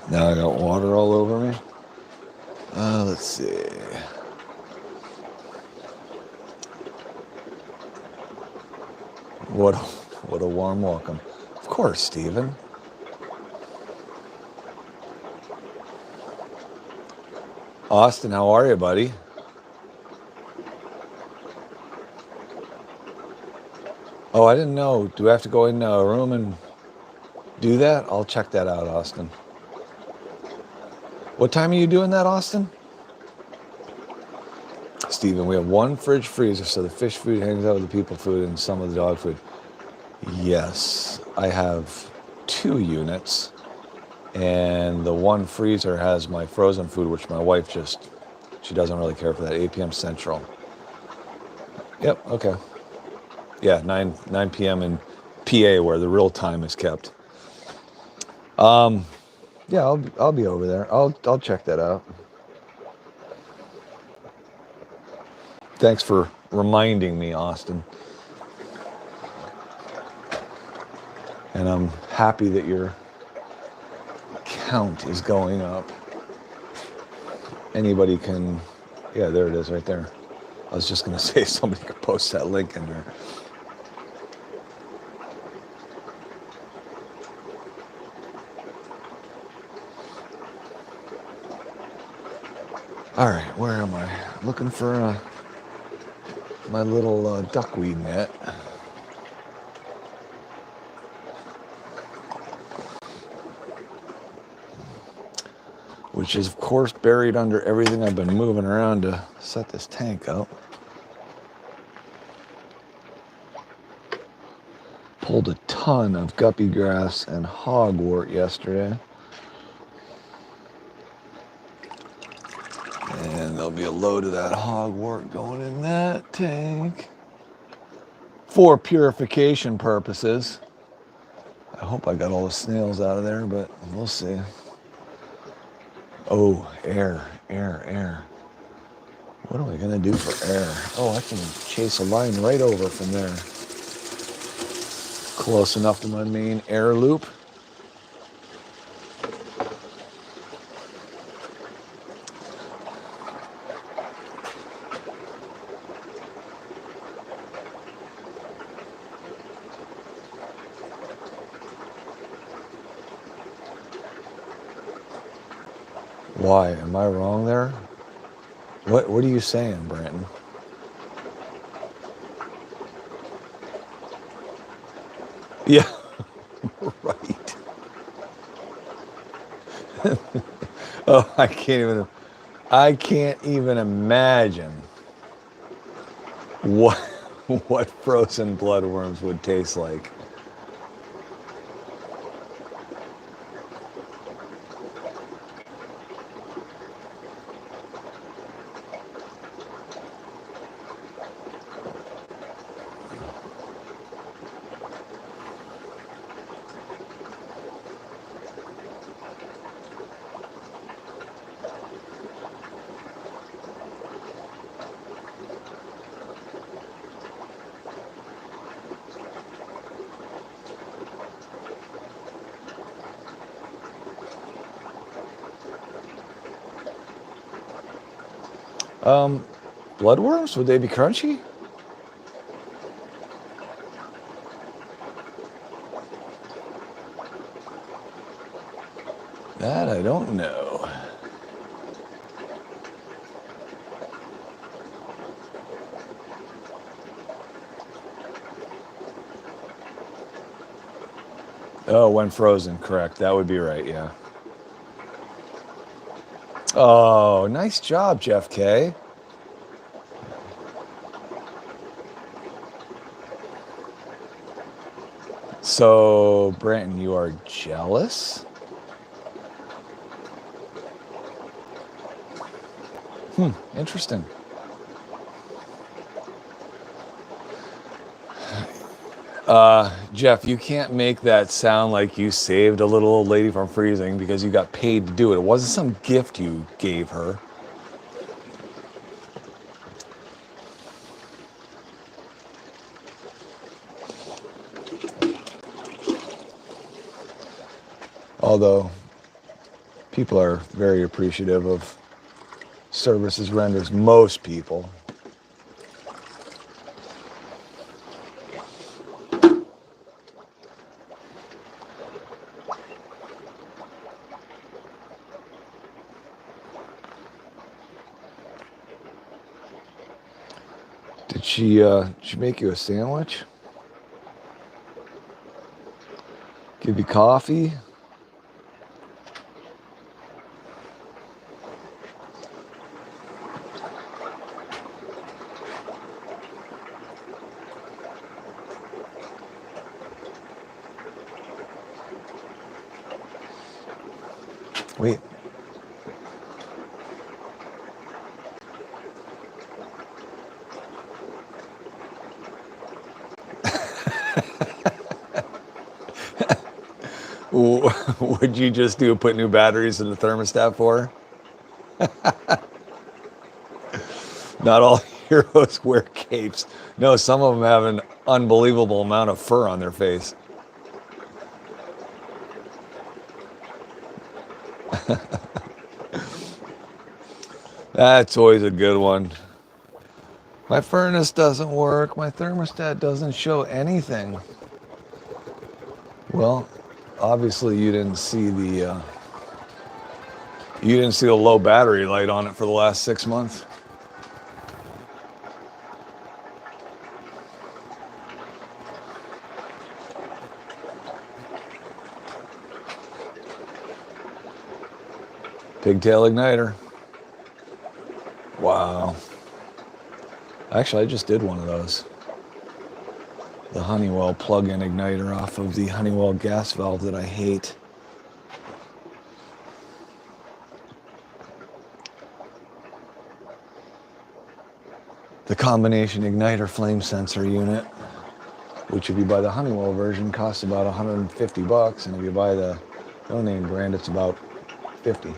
[SPEAKER 1] Now I got water all over me. Let's see. What a warm welcome. Of course, Stephen. Austin, how are you, buddy? Oh, I didn't know. Do I have to go in a room and do that? I'll check that out, Austin. What time are you doing that, Austin? Stephen, we have one fridge freezer, so the fish food hangs out with the people food and some of the dog food. Yes, I have 2 units, and the one freezer has my frozen food, which my wife she doesn't really care for that, 8 p.m. Central. Yep, okay. Yeah, 9 p.m. in PA where the real time is kept. Yeah, I'll be over there. I'll check that out. Thanks for reminding me, Austin. And I'm happy that your count is going up. Anybody can, yeah, there it is right there. I was just going to say somebody could post that link in there. All right, where am I? Looking for my little duckweed net. Which is, of course, buried under everything I've been moving around to set this tank up. Pulled a ton of guppy grass and hogwort yesterday. And there'll be a load of that hogwort going in that tank for purification purposes. I hope I got all the snails out of there, but we'll see. Oh, air. What am I going to do for air? Oh, I can chase a line right over from there. Close enough to my main air loop. Why? Am I wrong there? What are you saying, Branton? Yeah, right. Oh, I can't even imagine what what frozen bloodworms would taste like. Um, Bloodworms, would they be crunchy? That I don't know. Oh, when frozen, correct. That would be right, yeah. Oh, nice job, Jeff K. So, Branton, you are jealous? Interesting. Jeff, you can't make that sound like you saved a little old lady from freezing because you got paid to do it. It wasn't some gift you gave her. Although people are very appreciative of services renders, most people. Did she make you a sandwich? Give you coffee? Wait. Would you just put new batteries in the thermostat for her? Not all heroes wear capes. No, some of them have an unbelievable amount of fur on their face. That's always a good one. My furnace doesn't work. My thermostat doesn't show anything. Well, obviously you didn't see the low battery light on it for the last 6 months. Pigtail igniter. Wow. Actually, I just did one of those. The Honeywell plug-in igniter off of the Honeywell gas valve that I hate. The combination igniter flame sensor unit, which if you buy the Honeywell version costs about 150 bucks, and if you buy the no-name brand, it's about 50.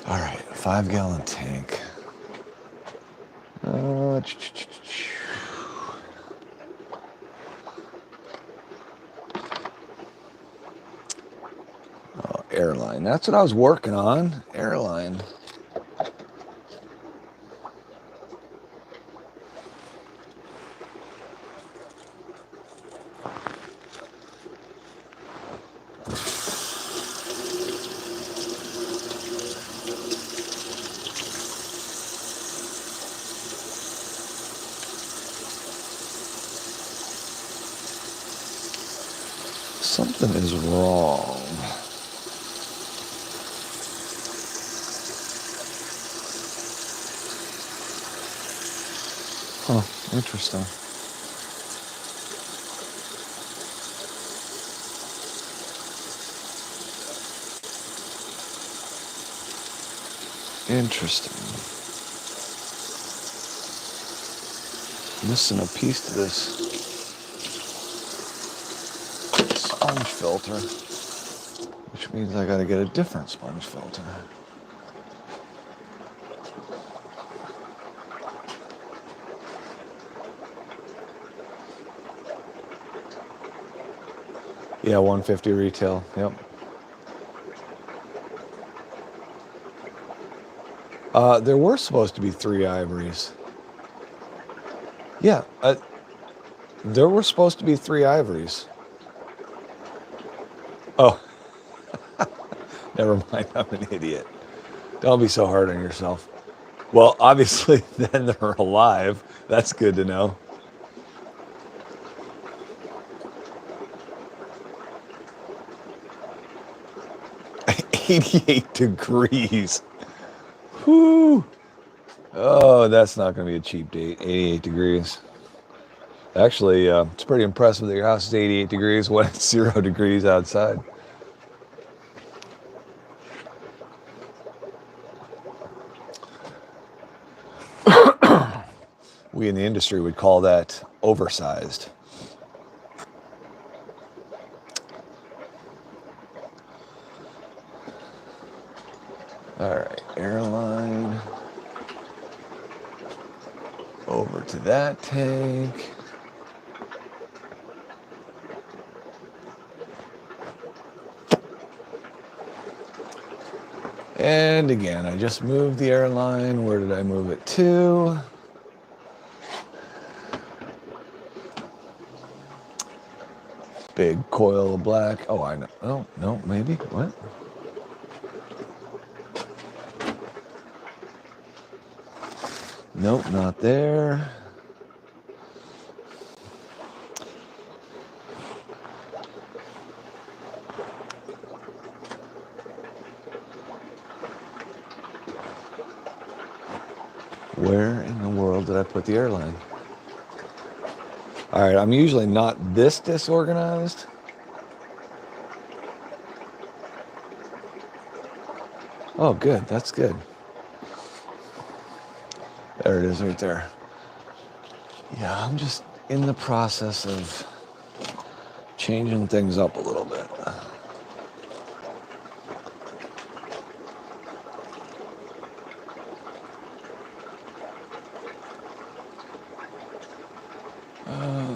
[SPEAKER 1] All right, 5-gallon tank. Airline. That's what I was working on. Airline. Something is wrong. Huh, interesting. Interesting. Missing a piece to this sponge filter, which means I gotta get a different sponge filter. Yeah, 150 retail. Yep. There were supposed to be 3 ivories. Yeah, there were supposed to be 3 ivories. Oh, never mind. I'm an idiot. Don't be so hard on yourself. Well, obviously, then they're alive. That's good to know. 88 degrees. Whoo! Oh, that's not going to be a cheap date. 88 degrees. Actually, it's pretty impressive that your house is 88 degrees when it's 0 degrees outside. We in the industry would call that oversized. All right, airline. Over to that tank. And again, I just moved the airline. Where did I move it to? Big coil of black. Oh, I know. Oh, no, maybe. What? Nope, not there. Where in the world did I put the airline? All right, I'm usually not this disorganized. Oh, good. That's good. There it is right there. Yeah, I'm just in the process of changing things up a little bit.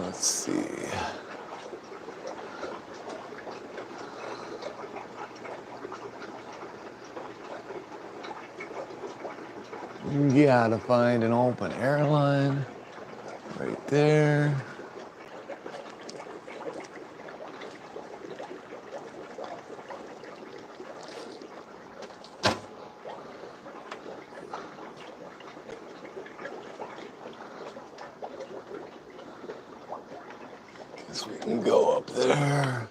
[SPEAKER 1] Let's see. You gotta find an open airline right there. Guess we can go up there.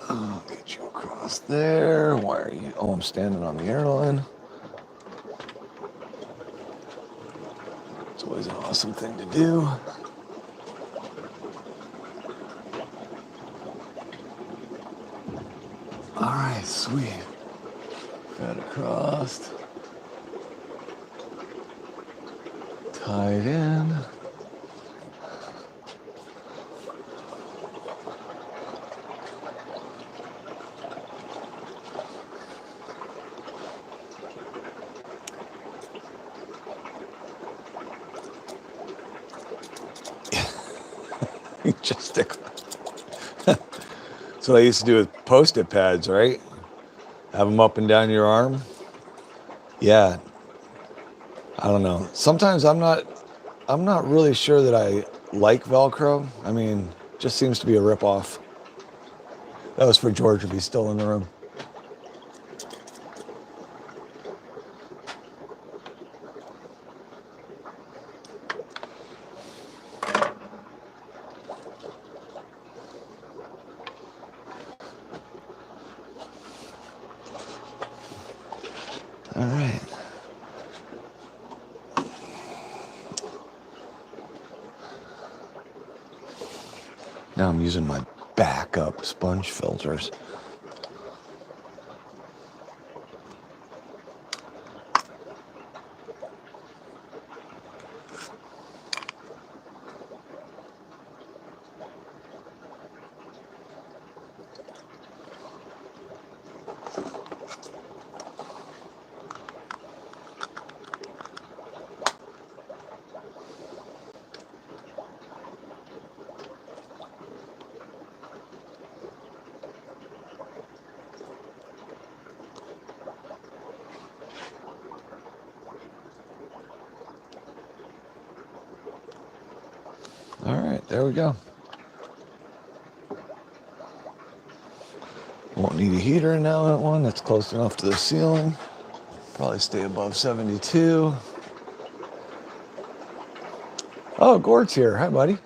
[SPEAKER 1] I'll get you across there. Why are you? Oh, I'm standing on the airline. It's always an awesome thing to do. All right, sweet. Got across. Tied in. Just stick. That's what I used to do with Post-it pads, right? Have them up and down your arm. Yeah. I don't know. Sometimes I'm not really sure that I like Velcro. I mean, just seems to be a ripoff. That was for George if he's still in the room. All right. Now I'm using my backup sponge filters. All right, there we go. Won't need a heater in that one. That's close enough to the ceiling. Probably stay above 72. Oh, Gord's here. Hi, buddy.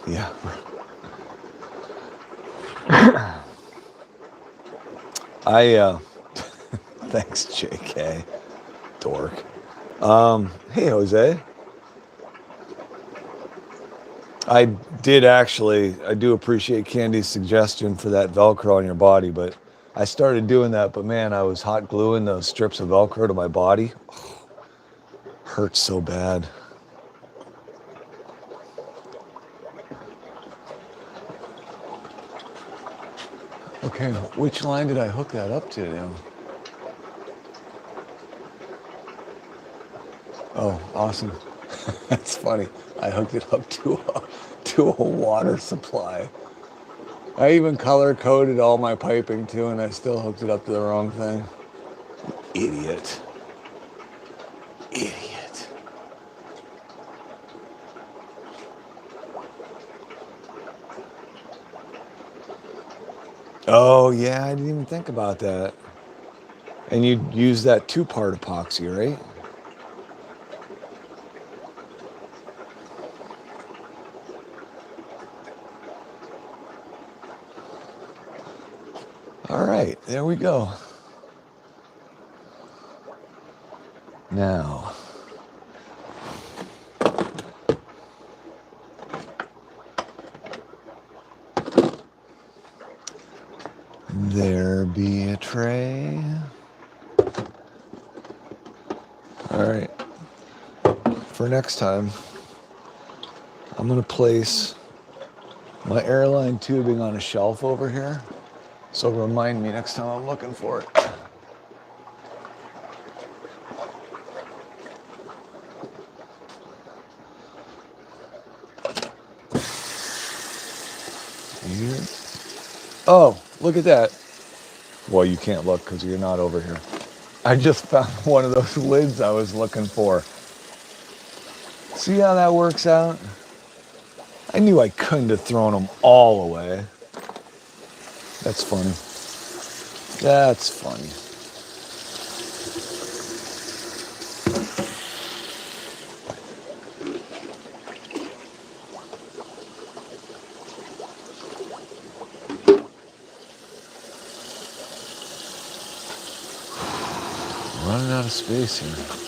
[SPEAKER 1] Yeah. Thanks, JK. Dork. Hey, Jose. I do appreciate Candy's suggestion for that Velcro on your body, but I started doing that, but man, I was hot gluing those strips of Velcro to my body. Oh, hurts so bad. Okay, which line did I hook that up to now? Oh, awesome. That's funny. I hooked it up to a water supply. I even color coded all my piping too, and I still hooked it up to the wrong thing. Idiot. Idiot. Oh yeah, I didn't even think about that. And you use that 2-part epoxy, right? All right, there we go. Now, there be a tray. All right, for next time, I'm gonna place my airline tubing on a shelf over here. So remind me next time I'm looking for it. Here. Oh, look at that. Well, you can't look because you're not over here. I just found one of those lids I was looking for. See how that works out? I knew I couldn't have thrown them all away. That's funny. That's funny. Running out of space here.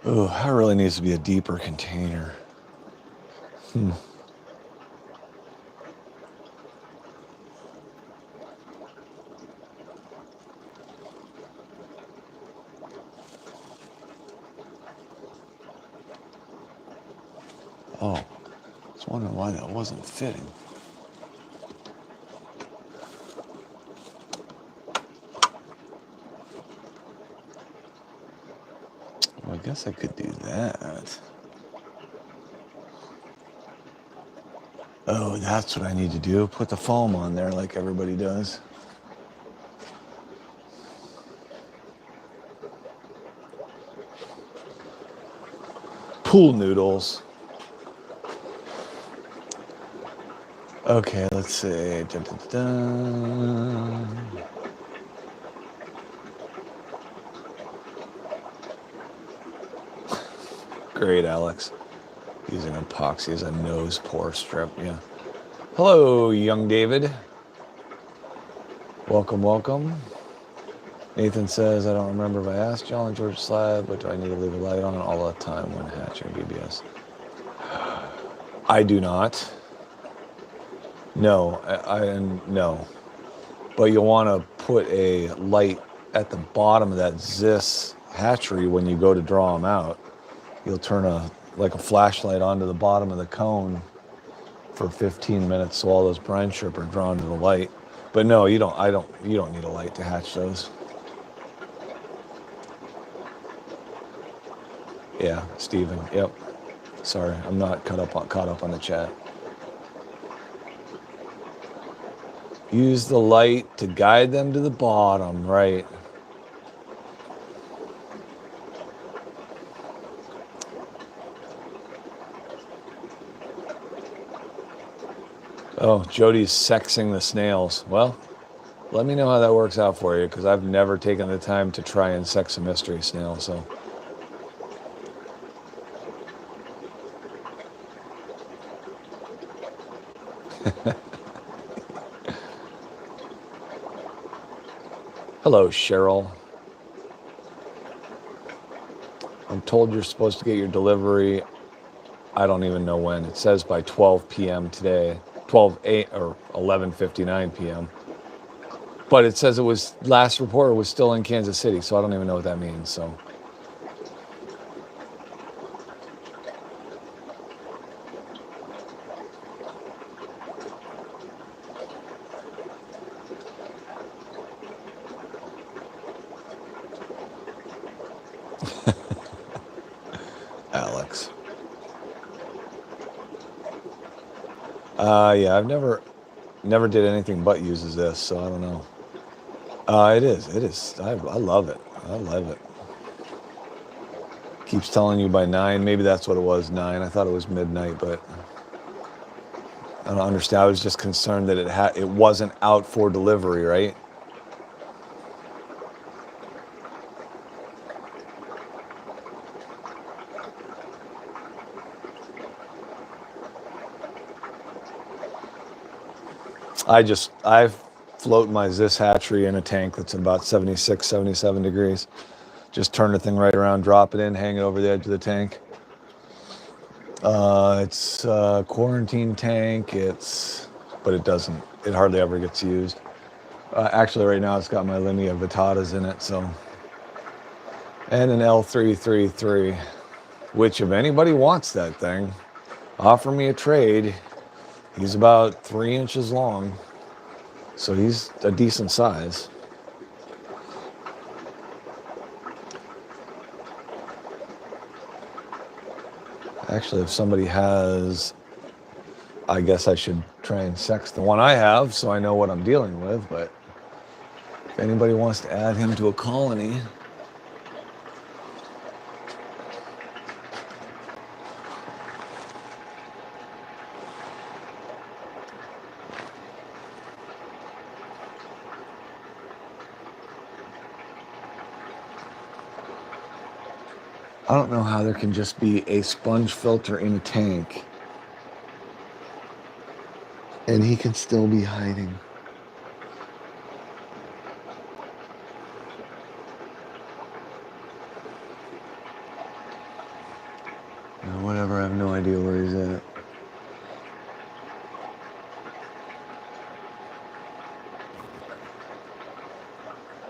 [SPEAKER 1] Oh, that really needs to be a deeper container. Oh, I was wondering why that wasn't fitting. guess I could do that. Oh, that's what I need to do. Put the foam on there like everybody does. Pool noodles. Okay, let's see. Dun, dun, dun. Great, Alex. Using epoxy as a nose pore strip, yeah. Hello, young David. Welcome, welcome. Nathan says, I don't remember if I asked John and George Slab, but do I need to leave a light on all the time when hatching BBS? I do not. No, no. But you'll want to put a light at the bottom of that Zis hatchery when you go to draw them out. You'll turn like a flashlight onto the bottom of the cone for 15 minutes so all those brine shrimp are drawn to the light. But no, you don't need a light to hatch those. Yeah, Steven. Yep. Sorry, I'm not caught up on the chat. Use the light to guide them to the bottom, right? Oh, Jody's sexing the snails. Well, let me know how that works out for you, because I've never taken the time to try and sex a mystery snail, so. Hello, Cheryl. I'm told you're supposed to get your delivery. I don't even know when. It says by 12 p.m. today, 12:08 or 11:59 p.m. But it says it was last report was still in Kansas City, so I don't even know what that means. So. Alex. Yeah, I've never did anything but uses this, so I don't know. It is. I love it. I love it. Keeps telling you by 9. Maybe that's what it was, 9. I thought it was midnight, but I don't understand. I was just concerned that it wasn't out for delivery, right? I float my Zis hatchery in a tank that's about 76, 77 degrees. Just turn the thing right around, drop it in, hang it over the edge of the tank. It's a quarantine tank. But it hardly ever gets used. Actually, right now it's got my Linea Vitatas in it, so. And an L333, which if anybody wants that thing, offer me a trade. He's about 3 inches long, so he's a decent size. Actually, if somebody has, I guess I should try and sex the one I have so I know what I'm dealing with, but if anybody wants to add him to a colony. I don't know how there can just be a sponge filter in a tank and he can still be hiding. Whatever, I have no idea where he's at.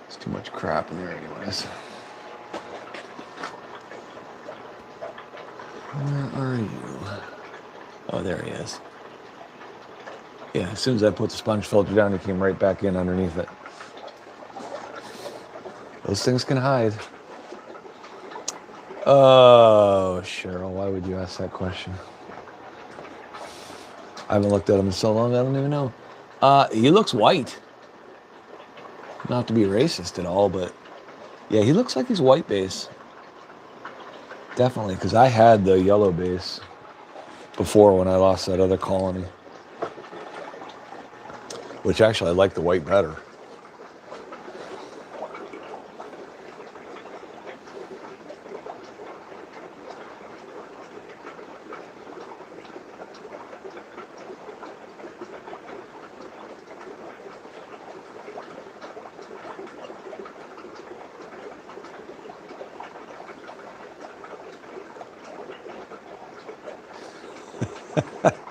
[SPEAKER 1] There's too much crap in there anyways. Where are you? Oh, there he is. Yeah, as soon as I put the sponge filter down, he came right back in underneath it. Those things can hide. Oh, Cheryl, why would you ask that question? I haven't looked at him in so long, I don't even know. He looks white. Not to be racist at all, but yeah, he looks like he's white base. Definitely, because I had the yellow base before when I lost that other colony. Which actually I like the white better.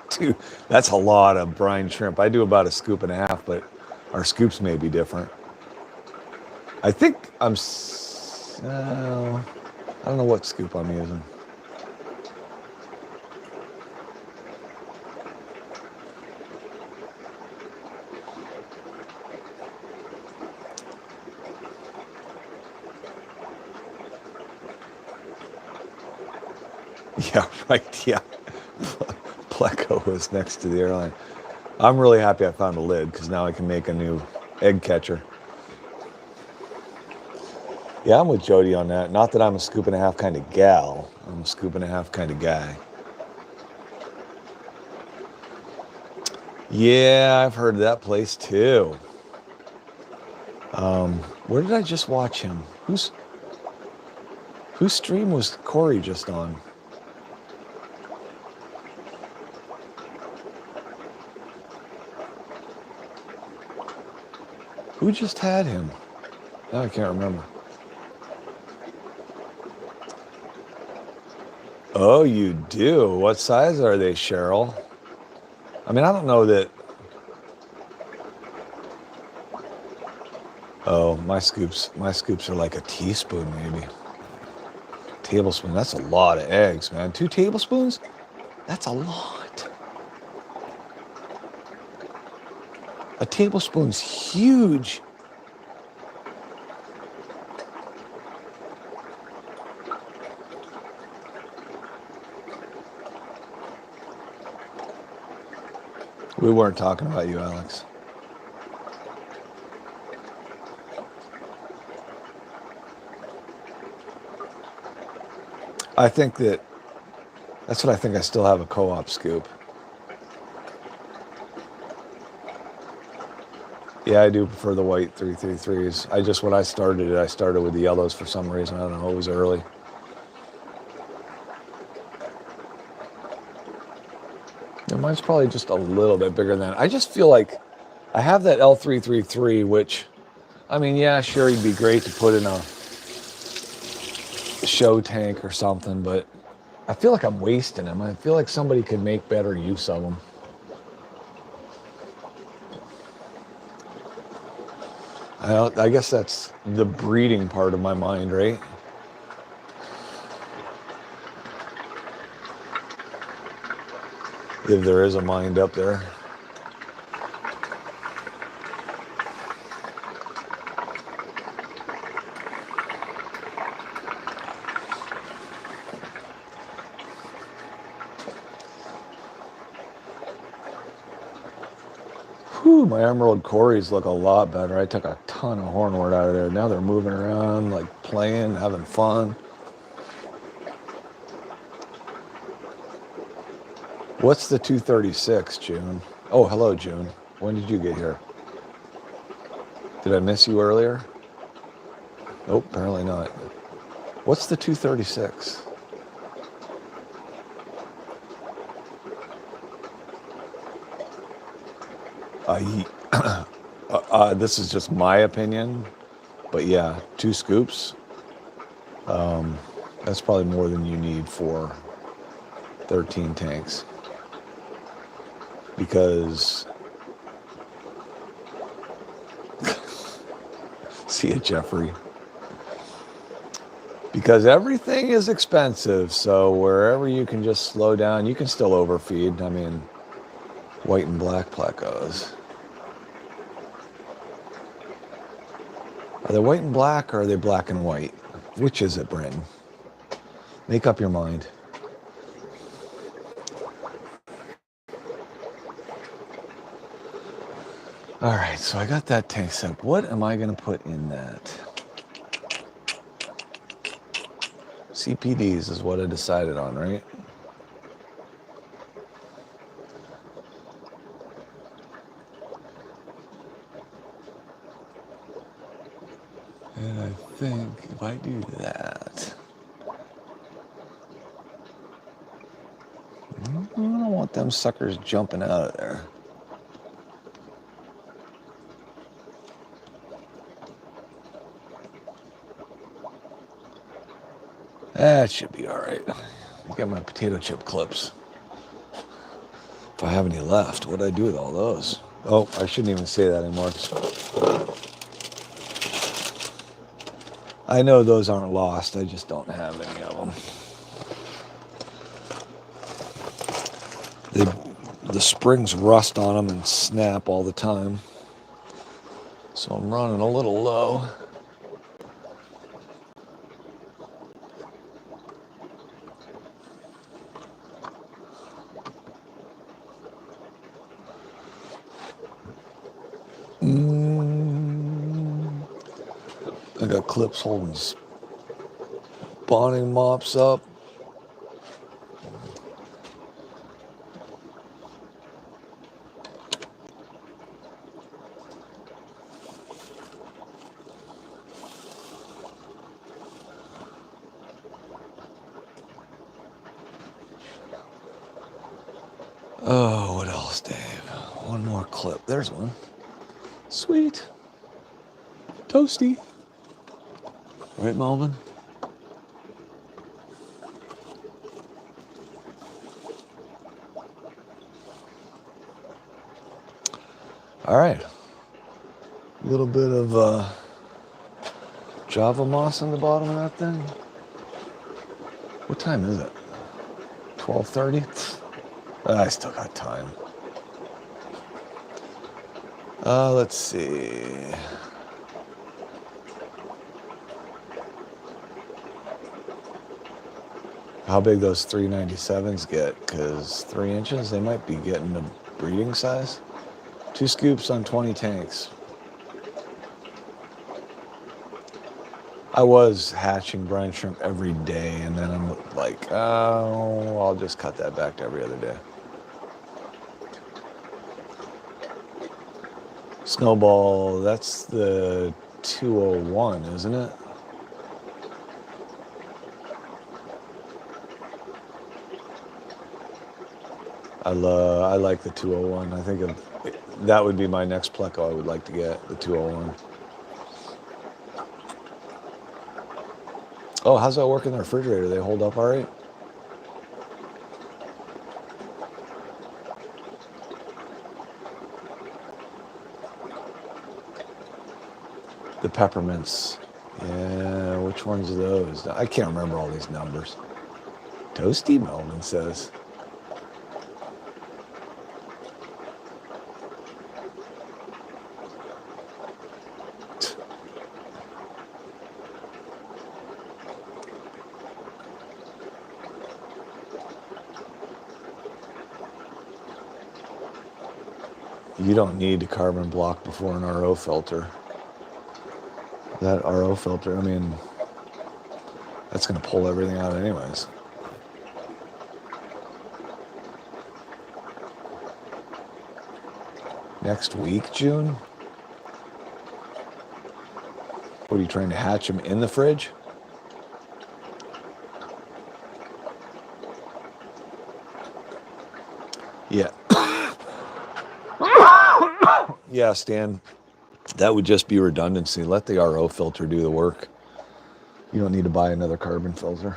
[SPEAKER 1] Dude, that's a lot of brine shrimp. I do about a scoop and a half, but our scoops may be different. I think I don't know what scoop I'm using. Yeah, right, yeah. Pleco was next to the airline. I'm really happy I found a lid because now I can make a new egg catcher. Yeah, I'm with Jody on that. Not that I'm a scoop and a half kind of gal. I'm a scoop and a half kind of guy. Yeah, I've heard of that place too. Where did I just watch him? Whose stream was Corey just on? Who just had him? Now I can't remember. Oh, you do? What size are they, Cheryl? I mean, I don't know that. Oh, my scoops are like a teaspoon, maybe. Tablespoon, that's a lot of eggs, man. 2 tablespoons? That's a lot. A tablespoon's huge. We weren't talking about you, Alex. I think that's what I think. I still have a co-op scoop. Yeah, I do prefer the white 333s. When I started with the yellows for some reason. I don't know, it was early. Yeah, mine's probably just a little bit bigger than that. I just feel like I have that L333, which, I mean, yeah, sure, he'd be great to put in a show tank or something, but I feel like I'm wasting him. I feel like somebody could make better use of him. I guess that's the breeding part of my mind, right? If there is a mind up there. Whew, my emerald cories look a lot better. I took a ton of hornwort out of there. Now they're moving around, like playing, having fun. What's the 236, June? Oh, hello, June. When did you get here? Did I miss you earlier? Nope, apparently not. What's the 236? This is just my opinion, but yeah, 2 scoops. That's probably more than you need for 13 tanks. Because, see it, Jeffrey. Because everything is expensive, so wherever you can just slow down, you can still overfeed. I mean, white and black plecos. Are they white and black, or are they black and white? Which is it, Brandon? Make up your mind. All right, so I got that tank set up. What am I going to put in that? CPDs is what I decided on, right? And I think if I do that, I don't want them suckers jumping out of there. That should be all right. I got my potato chip clips. If I have any left, what do I do with all those? Oh, I shouldn't even say that anymore. I know those aren't lost. I just don't have any of them. The springs rust on them and snap all the time. So I'm running a little low. I got clips holding spawning mops up. Oh, what else, Dave? One more clip. There's one. Sweet. Toasty. Right, Melvin? All right. A little bit of Java moss on the bottom of that thing. What time is it? 12:30? I still got time. Let's see. How big those 397s get? Because 3 inches, they might be getting the breeding size. 2 scoops on 20 tanks. I was hatching brine shrimp every day, and then I'm like, oh, I'll just cut that back to every other day. Snowball, that's the 201, isn't it? I like the 201. I think that would be my next pleco I would like to get, the 201. Oh, how's that work in the refrigerator? They hold up all right? The peppermints. Yeah, which ones are those? I can't remember all these numbers. Toasty, Melvin says. You don't need a carbon block before an RO filter. That RO filter, I mean, that's going to pull everything out anyways. Next week, June? What are you trying to hatch them in the fridge? Yeah. Yeah, Stan. That would just be redundancy. Let the RO filter do the work. You don't need to buy another carbon filter.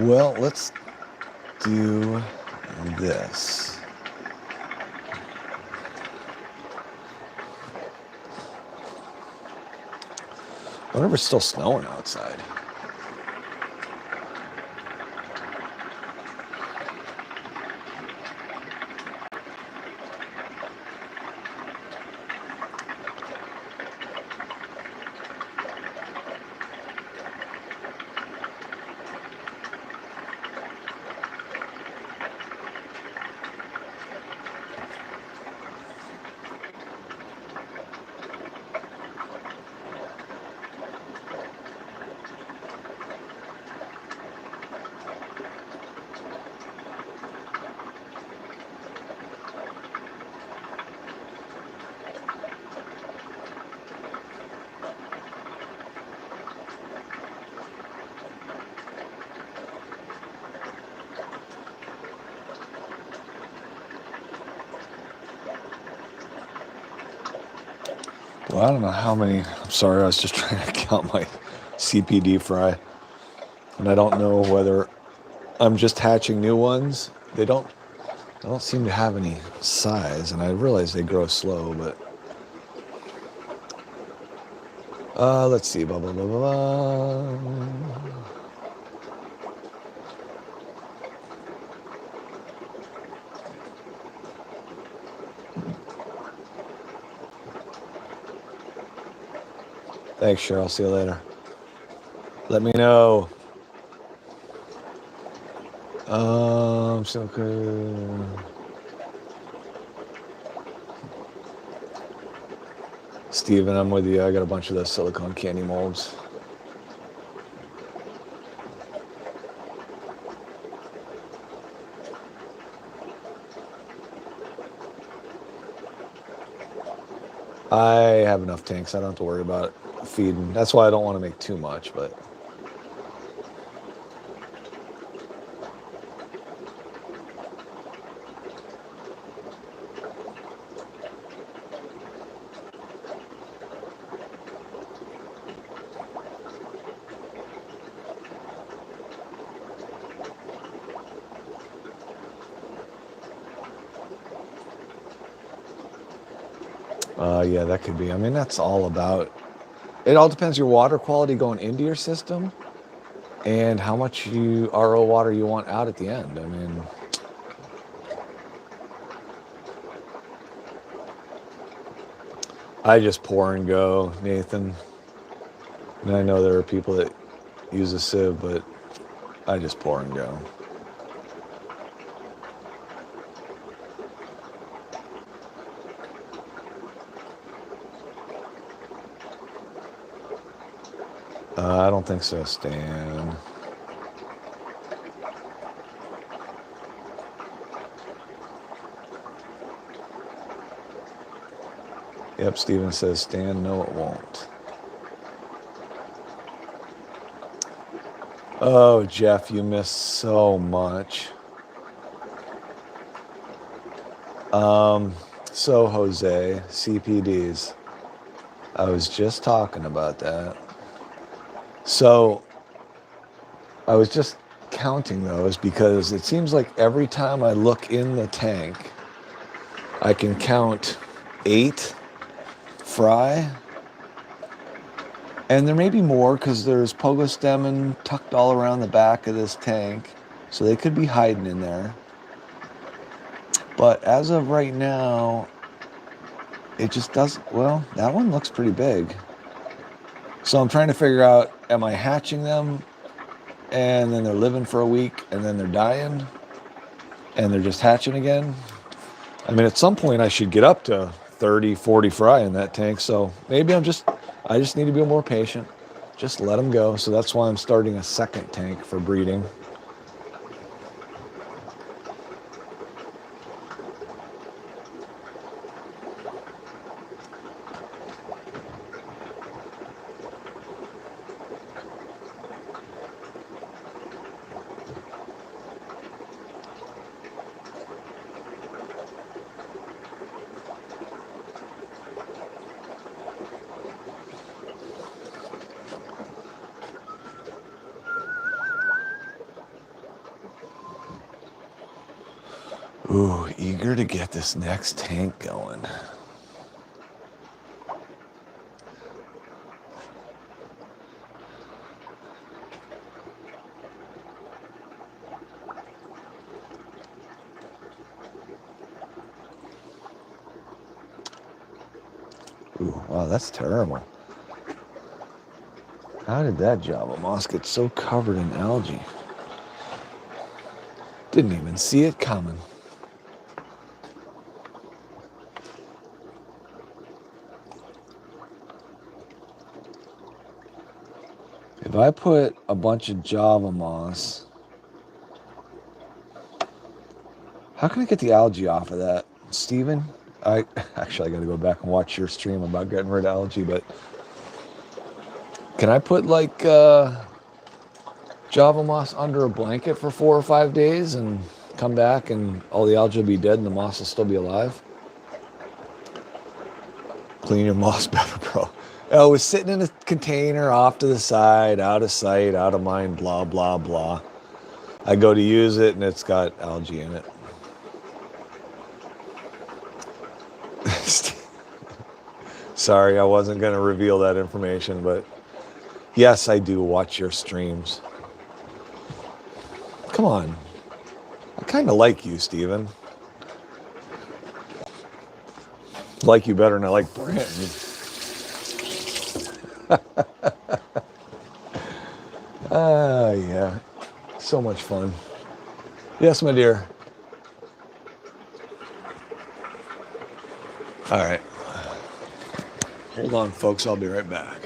[SPEAKER 1] Well, let's do this. I wonder if it's still snowing outside. Well, I don't know how many. I'm sorry, I was just trying to count my CPD fry. And I don't know whether I'm just hatching new ones. They don't seem to have any size, and I realize they grow slow, but let's see. Blah, blah, blah, blah, blah. Thanks, Cheryl. See you later. Let me know. So good. Steven, I'm with you. I got a bunch of those silicone candy molds. I have enough tanks. I don't have to worry about feeding. That's why I don't want to make too much, but yeah, that could be. I mean, that's all about. It all depends your water quality going into your system and how much RO water you want out at the end. I mean, I just pour and go, Nathan. And I know there are people that use a sieve, but I just pour and go. I don't think so, Stan. Yep, Steven says, Stan, no, it won't. Oh, Jeff, you missed so much. So, Jose, CPDs. I was just talking about that. So, I was just counting those because it seems like every time I look in the tank, I can count 8 fry. And there may be more because there's pogo stemmen tucked all around the back of this tank. So they could be hiding in there. But as of right now, it just doesn't, well, that one looks pretty big. So I'm trying to figure out, am I hatching them and then they're living for a week and then they're dying and they're just hatching again? I mean, at some point I should get up to 30, 40 fry in that tank. So maybe I just need to be more patient. Just let them go. So that's why I'm starting a second tank for breeding. Ooh, eager to get this next tank going. Ooh, wow, that's terrible. How did that Java moss get so covered in algae? Didn't even see it coming. If I put a bunch of Java moss, how can I get the algae off of that? Steven? I got to go back and watch your stream about getting rid of algae, but can I put like Java moss under a blanket for 4 or 5 days and come back and all the algae will be dead and the moss will still be alive? Clean your moss better, bro. Oh, it was sitting in a container off to the side, out of sight, out of mind, blah, blah, blah. I go to use it and it's got algae in it. Sorry, I wasn't going to reveal that information, but yes, I do watch your streams. Come on. I kind of like you, Steven. Like you better than I like Brandon. Yeah. So much fun. Yes, my dear. All right. Hold on, folks. I'll be right back.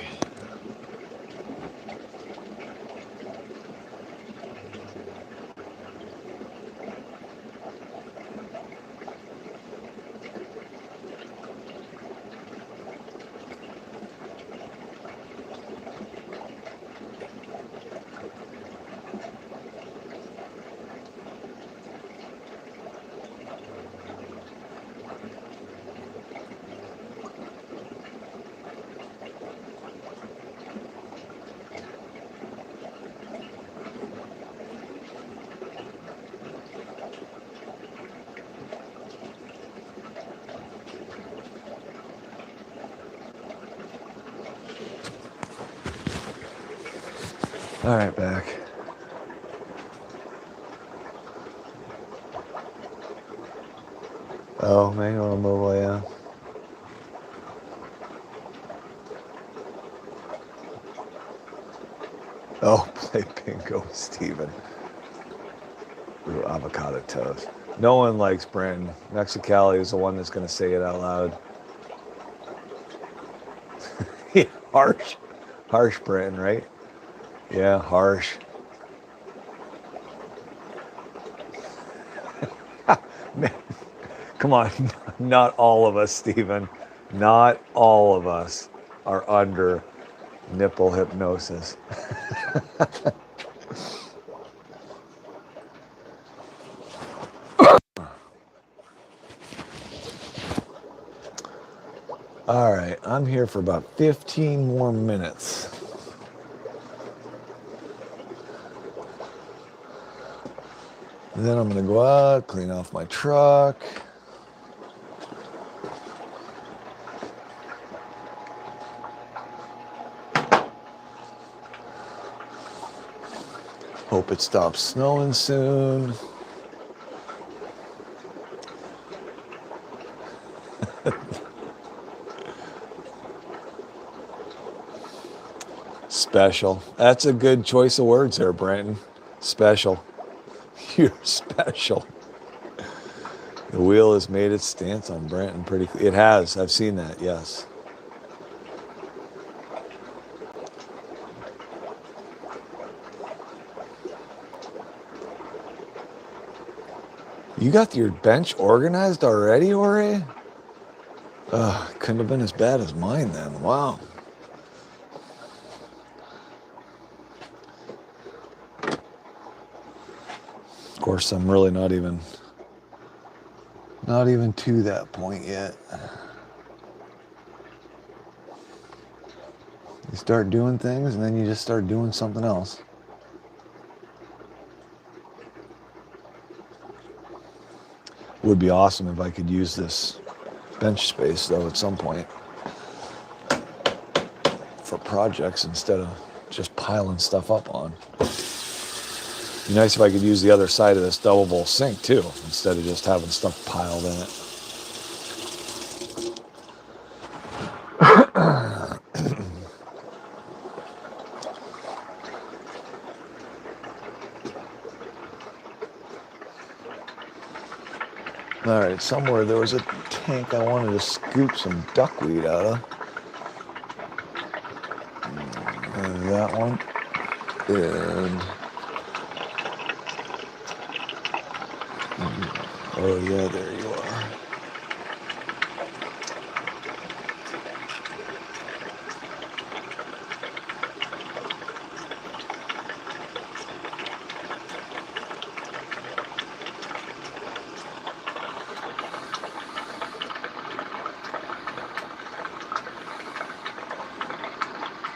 [SPEAKER 1] All right, back. Oh, manual removal, yeah. Oh, play bingo, Steven. Ooh, avocado toast. No one likes Brandon. Mexicali is the one that's going to say it out loud. Yeah, harsh Brandon, right? Yeah, harsh. Man, come on, not all of us, Steven. Not all of us are under nipple hypnosis. All right, I'm here for about 15 more minutes. And then I'm going to go out, clean off my truck. Hope it stops snowing soon. Special. That's a good choice of words there, Brandon. Special. You're special. The wheel has made its stance on Brandon pretty. It has. I've seen that. Yes. You got your bench organized already, Ori? Couldn't have been as bad as mine then. Wow. Of course, I'm really not even to that point yet. You start doing things and then you just start doing something else. Would be awesome if I could use this bench space though at some point for projects instead of just piling stuff up on. Be nice if I could use the other side of this double bowl sink too, instead of just having stuff piled in All right, somewhere there was a tank I wanted to scoop some duckweed out of. And that one. And oh yeah, there you are.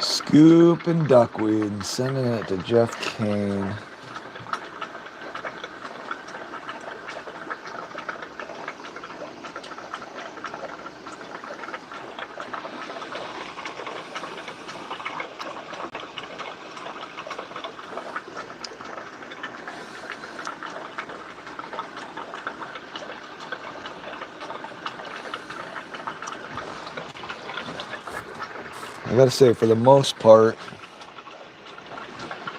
[SPEAKER 1] Scooping duckweed and sending it to Jeff Kane. I gotta say, for the most part,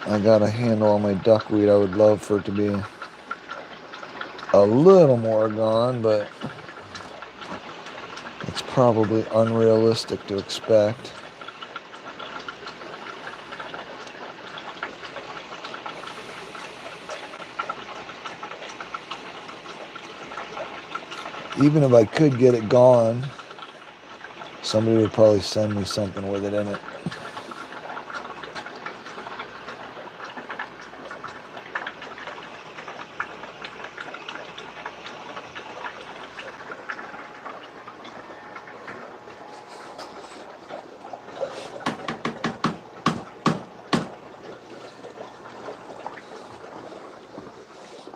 [SPEAKER 1] I gotta handle all my duckweed. I would love for it to be a little more gone, but it's probably unrealistic to expect. Even if I could get it gone, somebody would probably send me something with it in it.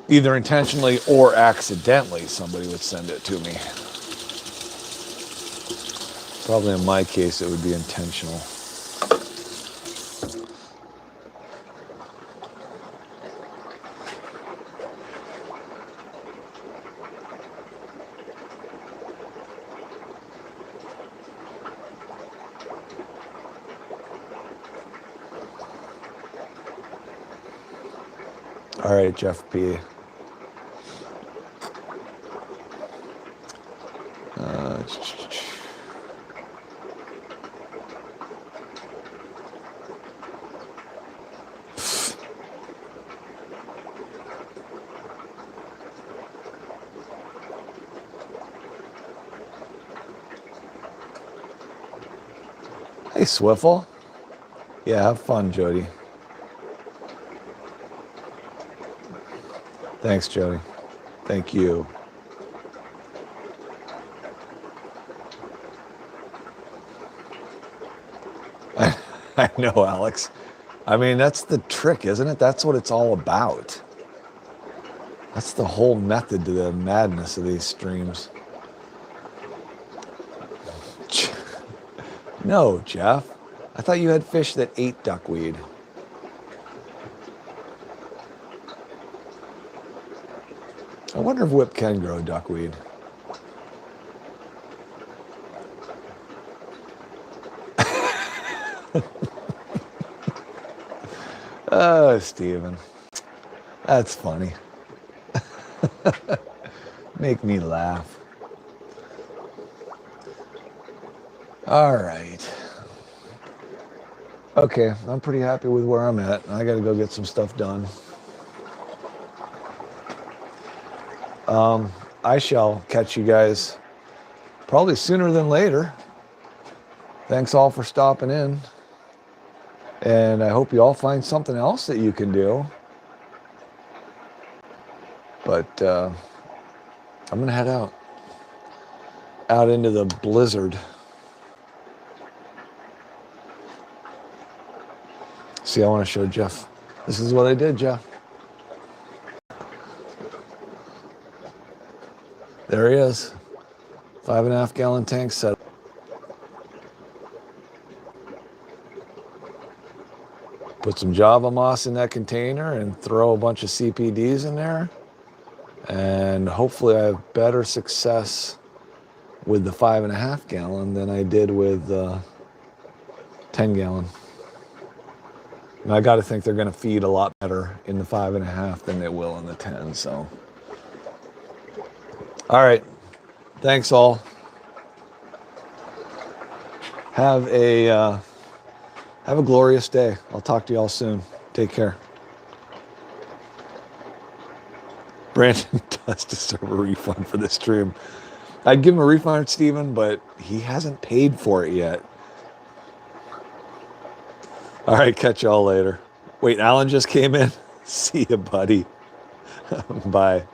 [SPEAKER 1] Either intentionally or accidentally, somebody would send it to me. Probably in my case, it would be intentional. All right, Jeff P. Hey, Swiffle. Yeah, have fun, Jody. Thanks, Jody. Thank you. I know, Alex. I mean, that's the trick, isn't it? That's what it's all about. That's the whole method to the madness of these streams. No, Jeff. I thought you had fish that ate duckweed. I wonder if whip can grow duckweed. Oh, Steven. That's funny. Make me laugh. All right. Okay, I'm pretty happy with where I'm at. I got to go get some stuff done. I shall catch you guys probably sooner than later. Thanks all for stopping in. And I hope you all find something else that you can do. But I'm going to head out into the blizzard. See, I want to show Jeff. This is what I did, Jeff. There he is. 5.5 gallon tank set. Put some Java moss in that container and throw a bunch of CPDs in there. And hopefully I have better success with the 5.5 gallon than I did with 10 gallon. And I got to think they're going to feed a lot better in the 5.5 than they will in the 10. So All right. Thanks all. Have a glorious day. I'll talk to y'all soon. Take care. Brandon does deserve a refund for this stream. I'd give him a refund, Steven, but he hasn't paid for it yet. All right, catch y'all later. Wait, Alan just came in? See you, buddy. Bye.